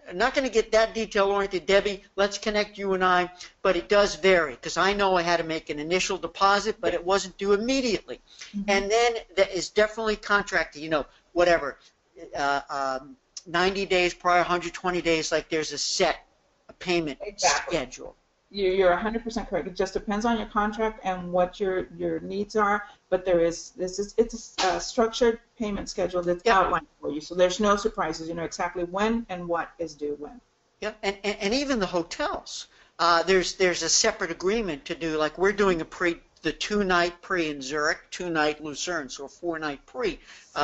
[SPEAKER 1] I'm not going to get that detail-oriented, Debbie. Let's connect you and I, but it does vary, because I know I had to make an initial deposit, but it wasn't due immediately. And then that is definitely contracted, whatever, 90 days prior, 120 days, like there's a set payment schedule.
[SPEAKER 2] You're 100% correct. It just depends on your contract and what your needs are, but it's a structured payment schedule that's outlined for you, so there's no surprises. You know exactly when and what is due when. Yeah,
[SPEAKER 1] and even the hotels, there's a separate agreement to do, like we're doing the 2-night pre in Zurich, 2-night Lucerne, so a 4-night pre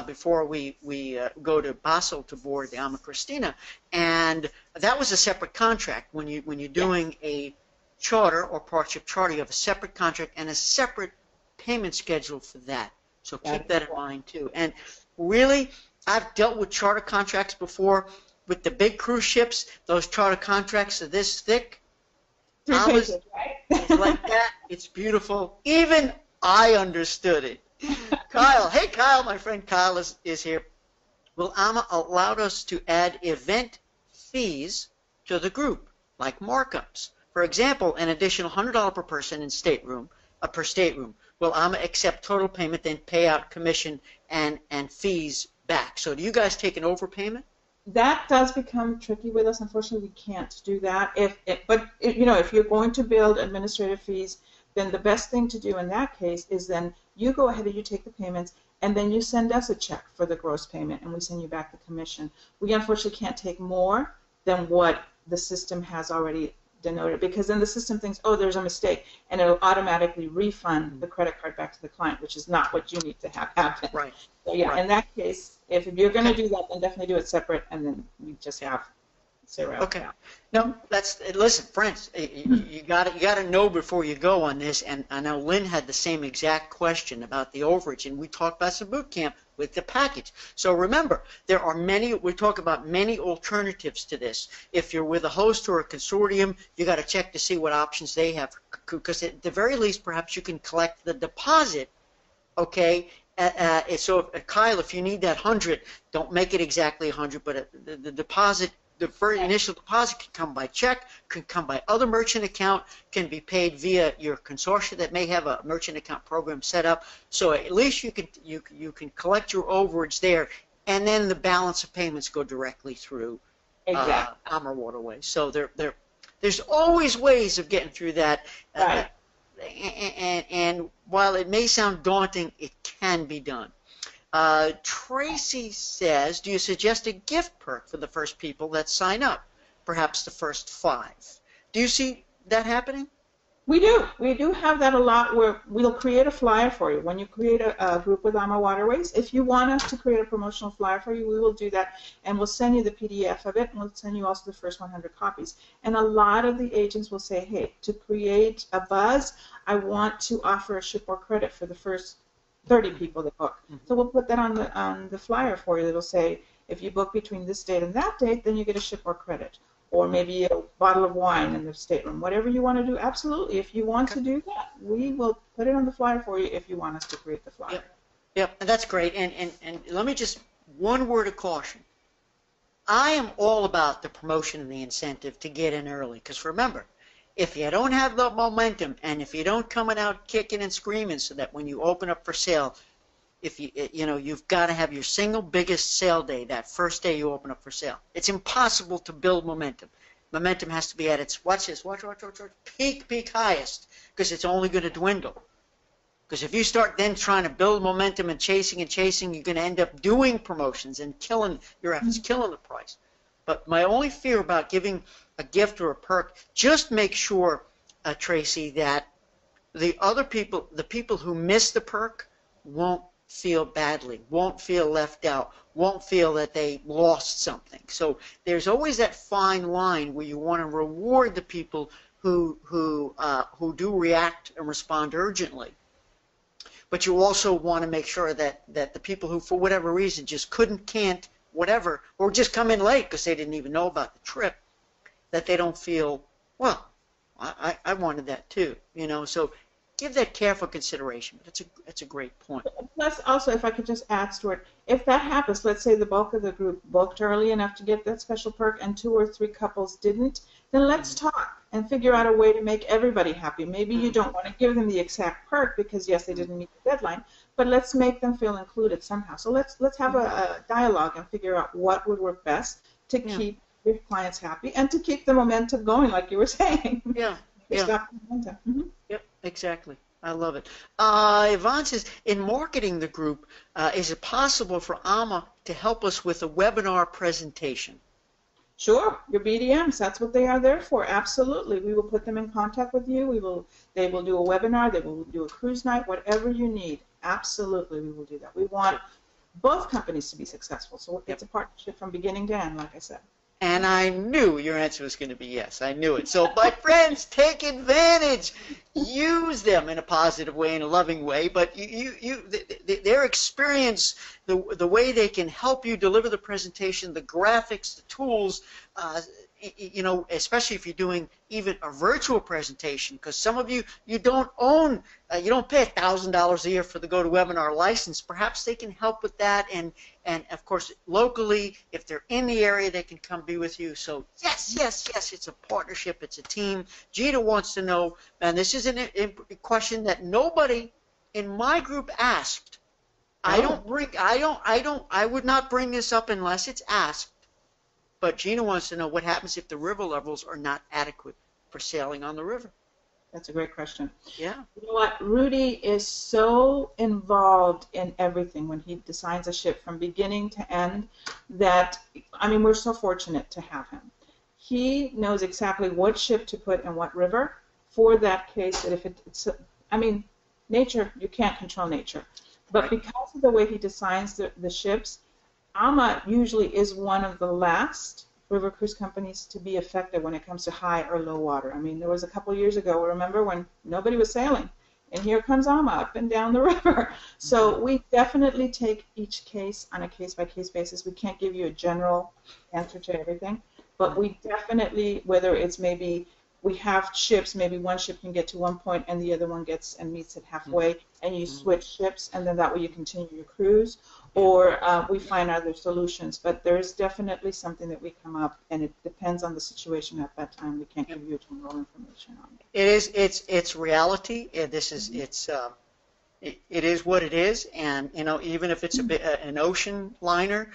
[SPEAKER 1] before we go to Basel to board the Ama Cristina, and that was a separate contract. When you're doing a charter or partnership charter, you have a separate contract and a separate payment schedule for that. So keep that in mind too. And really, I've dealt with charter contracts before with the big cruise ships. Those charter contracts are this thick.
[SPEAKER 2] 3 pages, right?
[SPEAKER 1] It's like that. It's beautiful. Even I understood it. Kyle, hey Kyle, my friend Kyle is here. Will AMA allow us to add event fees to the group, like markups? For example, an additional $100 per person in per stateroom. Will AMA accept total payment, then pay out commission and fees back? So do you guys take an overpayment?
[SPEAKER 2] That does become tricky with us. Unfortunately, we can't do that. But if you're going to build administrative fees, then the best thing to do in that case is then you go ahead and you take the payments, and then you send us a check for the gross payment, and we send you back the commission. We unfortunately can't take more than what the system has already denoted, because then the system thinks, oh, there's a mistake, and it'll automatically refund the credit card back to the client, which is not what you need to have happen.
[SPEAKER 1] Right.
[SPEAKER 2] So yeah, in that case, if you're going to do that, then definitely do it separate, and then we just have zero.
[SPEAKER 1] Okay. No, listen, friends, you got to know before you go on this, and I know Lynn had the same exact question about the overage, and we talked about some boot camp with the package. So remember, we talk about many alternatives to this. If you're with a host or a consortium, you got to check to see what options they have, because at the very least, perhaps you can collect the deposit, okay? So Kyle, if you need that 100, don't make it exactly 100, but the deposit, the very initial deposit can come by check, can come by other merchant account, can be paid via your consortium that may have a merchant account program set up. So at least you can collect your overage there, and then the balance of payments go directly through AmaWaterways. So there's always ways of getting through that.
[SPEAKER 2] Right.
[SPEAKER 1] And while it may sound daunting, it can be done. Tracy says, do you suggest a gift perk for the first people that sign up? Perhaps the first 5. Do you see that happening?
[SPEAKER 2] We do. We do have that a lot where we'll create a flyer for you. When you create a group with AmaWaterways, if you want us to create a promotional flyer for you, we will do that, and we'll send you the PDF of it, and we'll send you also the first 100 copies. And a lot of the agents will say, hey, to create a buzz, I want to offer a ship or credit for the first 30 people that book. So we'll put that on the flyer for you. It'll say, if you book between this date and that date, then you get a ship or credit. Or maybe a bottle of wine in the stateroom. Whatever you want to do, absolutely. If you want to do that, we will put it on the flyer for you if you want us to create the flyer.
[SPEAKER 1] Yep, and that's great. And let me just, one word of caution. I am all about the promotion and the incentive to get in early. Because remember, if you don't have the momentum and if you don't come out kicking and screaming so that when you open up for sale, if you've got to have your single biggest sale day that first day you open up for sale. It's impossible to build momentum. Momentum has to be at its, watch, peak highest, because it's only going to dwindle. Because if you start then trying to build momentum and chasing, you're going to end up doing promotions and killing your efforts, killing the price. But my only fear about giving a gift or a perk, just make sure, Tracy, that the other people, the people who miss the perk, won't feel badly, won't feel left out, won't feel that they lost something. So there's always that fine line where you want to reward the people who do react and respond urgently. But you also want to make sure that the people who, for whatever reason, just can't, whatever, or just come in late because they didn't even know about the trip, that they don't feel, well, I wanted that too, So give that careful consideration. But it's a great point.
[SPEAKER 2] Plus, also, if I could just add, Stuart, if that happens, let's say the bulk of the group booked early enough to get that special perk and 2 or 3 couples didn't, then let's talk and figure out a way to make everybody happy. Maybe you don't want to give them the exact perk because, yes, they didn't meet the deadline, but let's make them feel included somehow. So let's have a dialogue and figure out what would work best to keep your clients happy and to keep the momentum going, like you were saying. Stop the momentum.
[SPEAKER 1] Yep, exactly. I love it. Yvonne says, in marketing the group, is it possible for AMA to help us with a webinar presentation?
[SPEAKER 2] Sure, your BDMs, that's what they are there for. Absolutely. We will put them in contact with you. They will do a webinar. They will do a cruise night, whatever you need. Absolutely, we will do that. We want both companies to be successful. So it's a partnership from beginning to end, like I said.
[SPEAKER 1] And I knew your answer was going to be yes. I knew it. So, my friends, take advantage. Use them in a positive way, in a loving way. But their experience, the way they can help you deliver the presentation, the graphics, the tools, especially if you're doing even a virtual presentation, because some of you don't own, you don't pay $1,000 a year for the GoToWebinar license. Perhaps they can help with that, and of course locally, if they're in the area, they can come be with you. So yes, it's a partnership, it's a team. Gina wants to know, and this is a question that nobody in my group asked. I would not bring this up unless it's asked. But Gina wants to know what happens if the river levels are not adequate for sailing on the river.
[SPEAKER 2] That's a great question.
[SPEAKER 1] Yeah.
[SPEAKER 2] You know what? Rudy is so involved in everything when he designs a ship from beginning to end that, we're so fortunate to have him. He knows exactly what ship to put in what river for that case that if it's, nature, you can't control nature. But because of the way he designs the ships, AMA usually is one of the last river cruise companies to be affected when it comes to high or low water. There was a couple years ago, remember, when nobody was sailing, and here comes AMA up and down the river. So we definitely take each case on a case-by-case basis. We can't give you a general answer to everything, but we definitely, whether it's maybe we have ships, maybe one ship can get to one point and the other one gets and meets it halfway, and you switch ships, and then that way you continue your cruise, or we find other solutions. But there's definitely something that we come up, and it depends on the situation at that time. We can't give you general information on it.
[SPEAKER 1] It is. It's reality. It is what it is, and even if it's an ocean liner,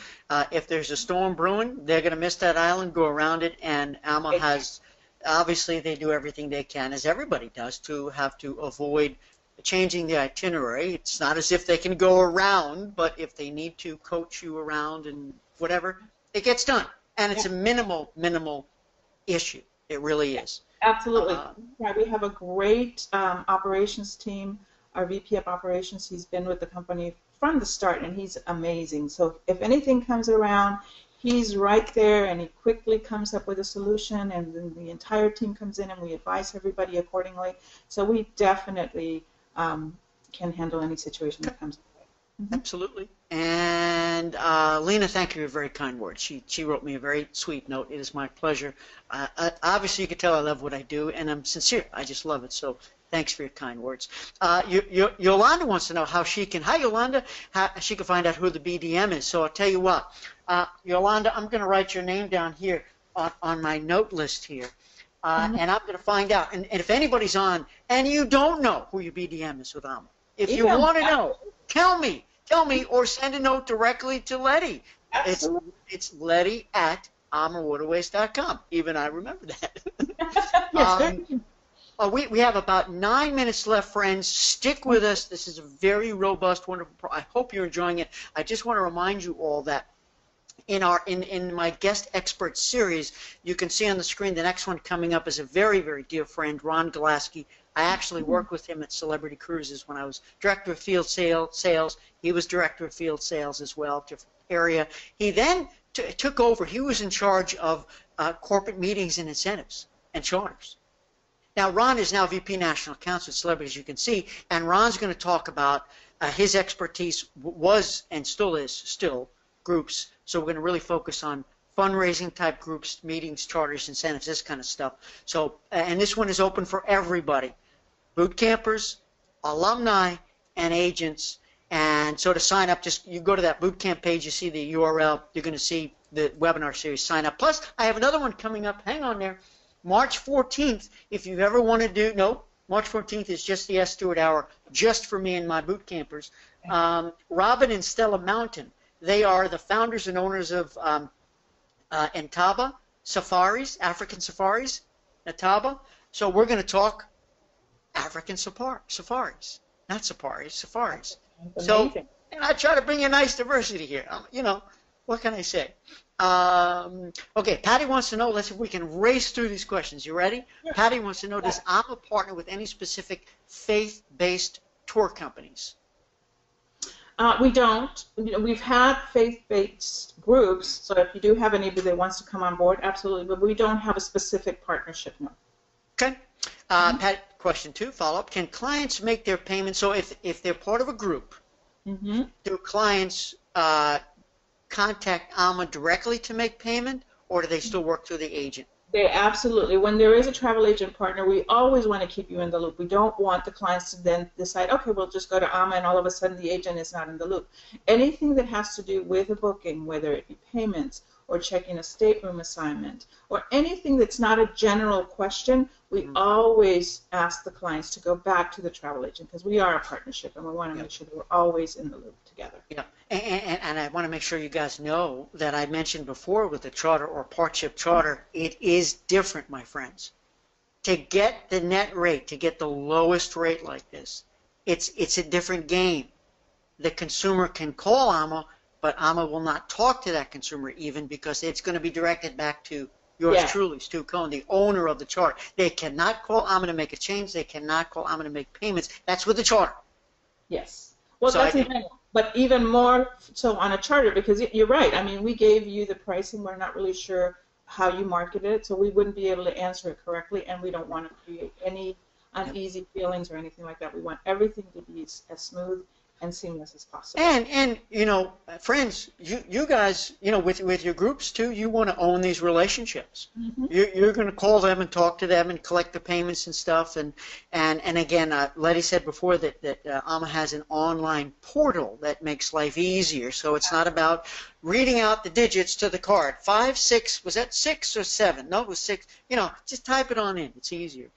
[SPEAKER 1] if there's a storm brewing, they're going to miss that island, go around it, and AMA has. Obviously, they do everything they can, as everybody does, to have to avoid changing the itinerary. It's not as if they can go around, but if they need to coach you around and whatever, it gets done. And it's a minimal issue. It really is.
[SPEAKER 2] Absolutely. Right. We have a great operations team. Our VP of operations, he's been with the company from the start, and he's amazing. So if anything comes around, he's right there, and he quickly comes up with a solution, and then the entire team comes in, and we advise everybody accordingly. So we definitely can handle any situation that comes up. Mm-hmm.
[SPEAKER 1] Absolutely. And Lena, thank you for your very kind words. She wrote me a very sweet note. It is my pleasure. Obviously, you can tell I love what I do, and I'm sincere. I just love it. So thanks for your kind words. Yolanda wants to know how she can. Hi, Yolanda. How she can find out who the BDM is. So I'll tell you what, Yolanda, I'm going to write your name down here on my note list here. And I'm going to find out. And if anybody's on and you don't know who your BDM is with AMA, if you want to know, tell me, or send a note directly to Letty.
[SPEAKER 2] Absolutely.
[SPEAKER 1] It's Letty at AmaWaterways.com. Even I remember that.
[SPEAKER 2] Yes,
[SPEAKER 1] we have about 9 minutes left, friends. Stick with us. This is a very robust, wonderful. I hope you're enjoying it. I just want to remind you all that in my guest expert series, you can see on the screen the next one coming up is a very, very dear friend, Ron Golaski. I actually worked with him at Celebrity Cruises when I was director of field sales. He was director of field sales as well, different area. He then took over. He was in charge of corporate meetings and incentives and charters. Now, Ron is now VP National Accounts with Celebrity, as you can see, and Ron's going to talk about his expertise was and still is groups. So we're going to really focus on fundraising type groups, meetings, charters, incentives, this kind of stuff. So, and this one is open for everybody. Boot campers, alumni, and agents. And so to sign up, just you go to that boot camp page, you see the URL, you're going to see the webinar series, sign up. Plus, I have another one coming up, hang on there, March 14th, if you've ever want to do, no, March 14th is just the Ask Stuart Hour, just for me and my boot campers. Robin and Stella Mountain, they are the founders and owners of Entaba Safaris, African Safaris, Entaba. So we're going to talk African safaris, not safaris. So, and I try to bring a nice diversity here. You know, what can I say? Okay, Patty wants to know, let's see if we can race through these questions. You ready? Yeah. Patty wants to know, does AMA partner with any specific faith-based tour companies?
[SPEAKER 2] We don't. We've had faith-based groups, so if you do have anybody that wants to come on board, absolutely, but we don't have a specific partnership, no.
[SPEAKER 1] Okay. Pat, question 2, follow-up. Can clients make their payments? So if they're part of a group, do clients contact AMA directly to make payment, or do they still work through the agent?
[SPEAKER 2] They absolutely. When there is a travel agent partner, we always want to keep you in the loop. We don't want the clients to then decide, okay, we'll just go to AMA, and all of a sudden the agent is not in the loop. Anything that has to do with a booking, whether it be payments or checking a stateroom assignment, or anything that's not a general question, we always ask the clients to go back to the travel agent, because we are a partnership, and we want to make sure that we're always in the loop together.
[SPEAKER 1] Yeah, and I want to make sure you guys know that I mentioned before with the charter or partnership charter, it is different, my friends. To get the net rate, to get the lowest rate like this, it's a different game. The consumer can call AMA, but AMA will not talk to that consumer even, because it's going to be directed back to yours truly, Stu Cohen, the owner of the charter. They cannot call AMA to make a change. They cannot call AMA to make payments. That's with the charter.
[SPEAKER 2] Yes. Well, so but even more so on a charter, because you're right. I mean, we gave you the pricing. We're not really sure how you marketed it, so we wouldn't be able to answer it correctly, and we don't want to create any uneasy feelings or anything like that. We want everything to be as smooth and seamless as possible.
[SPEAKER 1] And you know, friends, you guys, you know, with your groups too, you want to own these relationships. You're going to call them and talk to them and collect the payments and stuff. And again, Letty said before that AMA has an online portal that makes life easier. So it's not about reading out the digits to the card. 5, 6, was that 6 or 7? No, it was 6. You know, just type it on in. It's easier.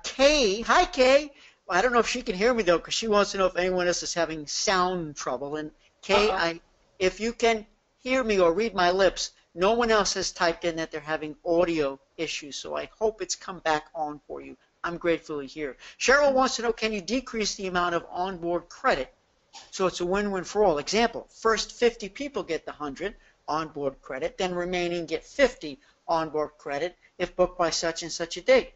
[SPEAKER 1] Kay, hi Kay. I don't know if she can hear me, though, because she wants to know if anyone else is having sound trouble. And, Kay, if you can hear me or read my lips, no one else has typed in that they're having audio issues, so I hope it's come back on for you. I'm grateful to hear. Cheryl wants to know, can you decrease the amount of onboard credit so it's a win-win for all? Example, first 50 people get the 100, onboard credit, then remaining get 50 onboard credit if booked by such and such a date.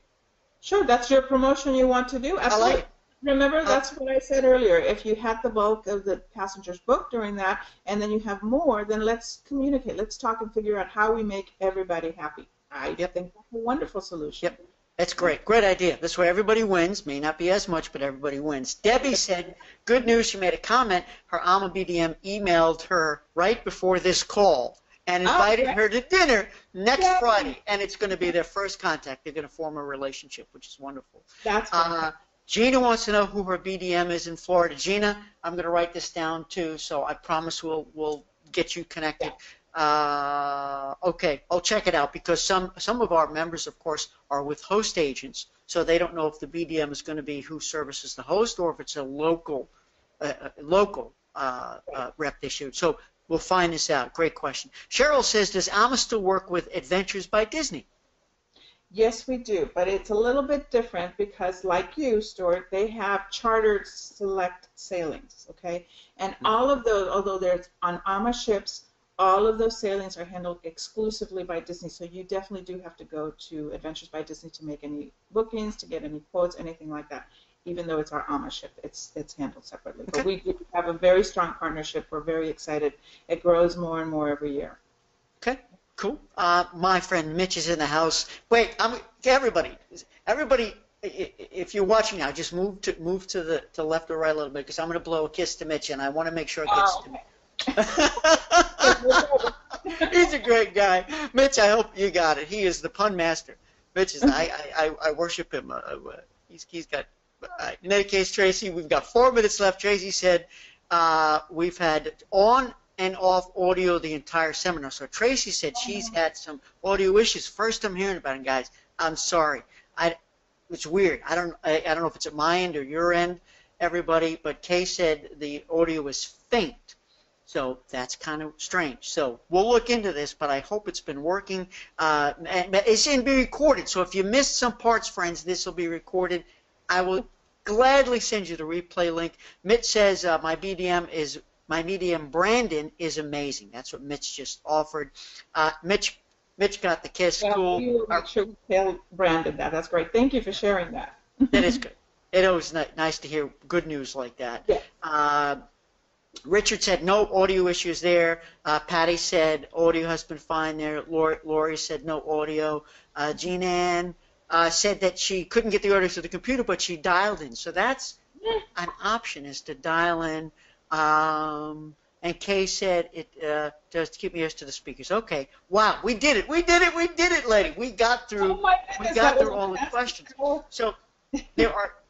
[SPEAKER 2] Sure, that's your promotion you want to do. Absolutely.
[SPEAKER 1] I like it.
[SPEAKER 2] Remember, that's what I said earlier. If you had the bulk of the passengers booked during that, and then you have more, then let's communicate. Let's talk and figure out how we make everybody happy. I think that's a wonderful solution.
[SPEAKER 1] Yep. That's great. Great idea. This way everybody wins. May not be as much, but everybody wins. Debbie said, good news. She made a comment. Her AMA BDM emailed her right before this call and invited her to dinner next Friday. And it's going to be their first contact. They're going to form a relationship, which is wonderful.
[SPEAKER 2] That's wonderful.
[SPEAKER 1] Gina wants to know who her BDM is in Florida. Gina, I'm going to write this down too, so I promise we'll get you connected. Okay, I'll check it out because some of our members, of course, are with host agents, so they don't know if the BDM is going to be who services the host or if it's a local rep issued. So we'll find this out. Great question. Cheryl says, does AMA still work with Adventures by Disney?
[SPEAKER 2] Yes, we do, but it's a little bit different because, like you, Stuart, they have chartered select sailings, okay? And all of those, although they're on AMA ships, all of those sailings are handled exclusively by Disney, so you definitely do have to go to Adventures by Disney to make any bookings, to get any quotes, anything like that. Even though it's our AMA ship, it's handled separately. Okay. But we do have a very strong partnership. We're very excited. It grows more and more every year.
[SPEAKER 1] Okay. Cool. My friend Mitch is in the house. Wait, everybody, if you're watching now, just move to the left or right a little bit because I'm going to blow a kiss to Mitch, and I want to make sure it gets to me. He's a great guy. Mitch, I hope you got it. He is the pun master. Mitch is, I worship him. He's got, in any case, Tracy, we've got 4 minutes left. Tracy said we've had on and off audio the entire seminar. So Tracy said she's had some audio issues. First I'm hearing about it, guys. I'm sorry. It's weird. I don't know if it's at my end or your end, everybody, but Kay said the audio was faint. So that's kind of strange. So we'll look into this, but I hope it's been working. And it's going to be recorded. So if you missed some parts, friends, this will be recorded. I will gladly send you the replay link. Mitch says my BDM Brandon is amazing. That's what Mitch just offered. Mitch got the kiss.
[SPEAKER 2] Well,
[SPEAKER 1] cool.
[SPEAKER 2] You make sure we tell Brandon that. That's great. Thank you for sharing that.
[SPEAKER 1] That is good. It's always nice to hear good news like that.
[SPEAKER 2] Yeah.
[SPEAKER 1] Richard said no audio issues there. Patty said audio has been fine there. Lori said no audio. Jean Ann said that she couldn't get the audio to the computer, but she dialed in. So that's an option, is to dial in. And Kay said it does keep me used to the speakers. Okay. Wow, we did it, Letty. We got through.
[SPEAKER 2] Oh my goodness,
[SPEAKER 1] through all the questions. So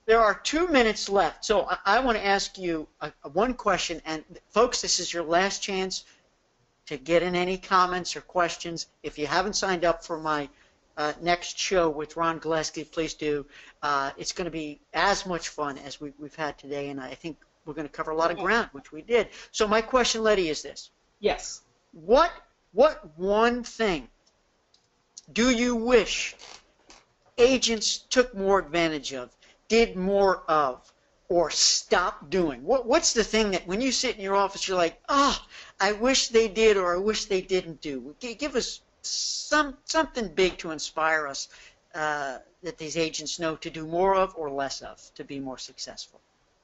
[SPEAKER 1] there are 2 minutes left. So I want to ask you one question, and folks, this is your last chance to get in any comments or questions. If you haven't signed up for my next show with Ron Gillespie, please do. It's going to be as much fun as we've had today, and I think we're going to cover a lot of ground, which we did. So my question, Letty, is this.
[SPEAKER 2] Yes.
[SPEAKER 1] What one thing do you wish agents took more advantage of, did more of, or stopped doing? What's the thing that when you sit in your office, you're like, oh, I wish they did or I wish they didn't do? Give us something big to inspire us that these agents know to do more of or less of to be more successful.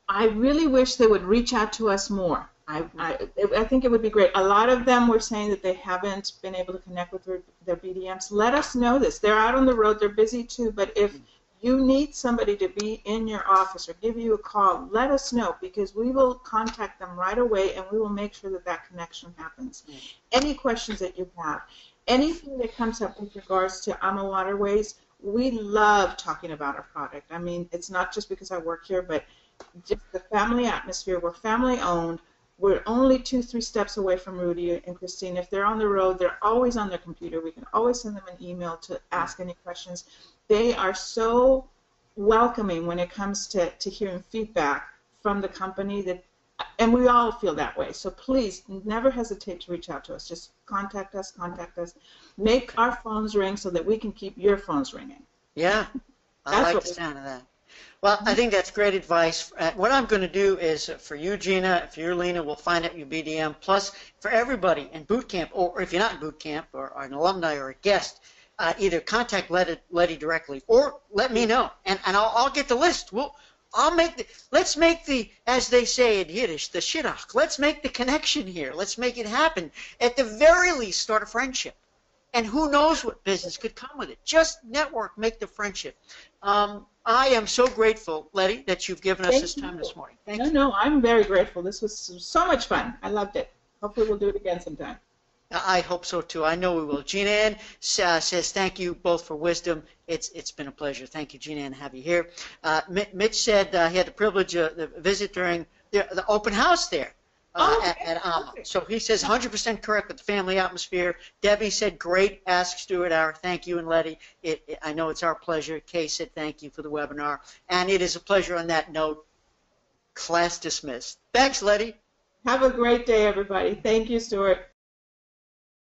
[SPEAKER 2] I really wish they would reach out to us more. I think it would be great. A lot of them were saying that they haven't been able to connect with their BDMs. Let us know this. They're out on the road. They're busy too. But if you need somebody to be in your office or give you a call, let us know, because we will contact them right away and we will make sure that that connection happens. Any questions that you have, anything that comes up with regards to AmaWaterways, we love talking about our product. I mean, it's not just because I work here, but just the family atmosphere. We're family owned. We're only 2-3 steps away from Rudy and Christine. If they're on the road, they're always on their computer. We can always send them an email to ask any questions. They are so welcoming when it comes to hearing feedback from the company, and we all feel that way. So please never hesitate to reach out to us. Just contact us. Make our phones ring so that we can keep your phones ringing.
[SPEAKER 1] Yeah, I like the sound of that. Well, I think that's great advice. What I'm going to do is for you, Gina, for you, Lena, we'll find out your BDM. Plus, for everybody in boot camp, or if you're not in boot camp, or an alumni or a guest, either contact Letty directly or let me know, and I'll get the list. Let's make the, as they say in Yiddish, the shidduch. Let's make the connection here. Let's make it happen. At the very least, start a friendship. And who knows what business could come with it. Just network, make the friendship. I am so grateful, Letty, that you've given us this time this morning. Thank you.
[SPEAKER 2] No, I'm very grateful. This was so much fun. I loved it. Hopefully we'll do it again sometime.
[SPEAKER 1] I hope so, too. I know we will. Gina Ann says thank you both for wisdom. It's been a pleasure. Thank you, Gina Ann, to have you here. Mitch said he had the privilege of the visit during the open house there. At Ama. So he says 100% correct with the family atmosphere. Debbie said great Ask Stuart Hour. Thank you, and Letty. I know it's our pleasure. Kay said thank you for the webinar. And it is a pleasure on that note. Class dismissed. Thanks, Letty.
[SPEAKER 2] Have a great day, everybody. Thank you, Stuart.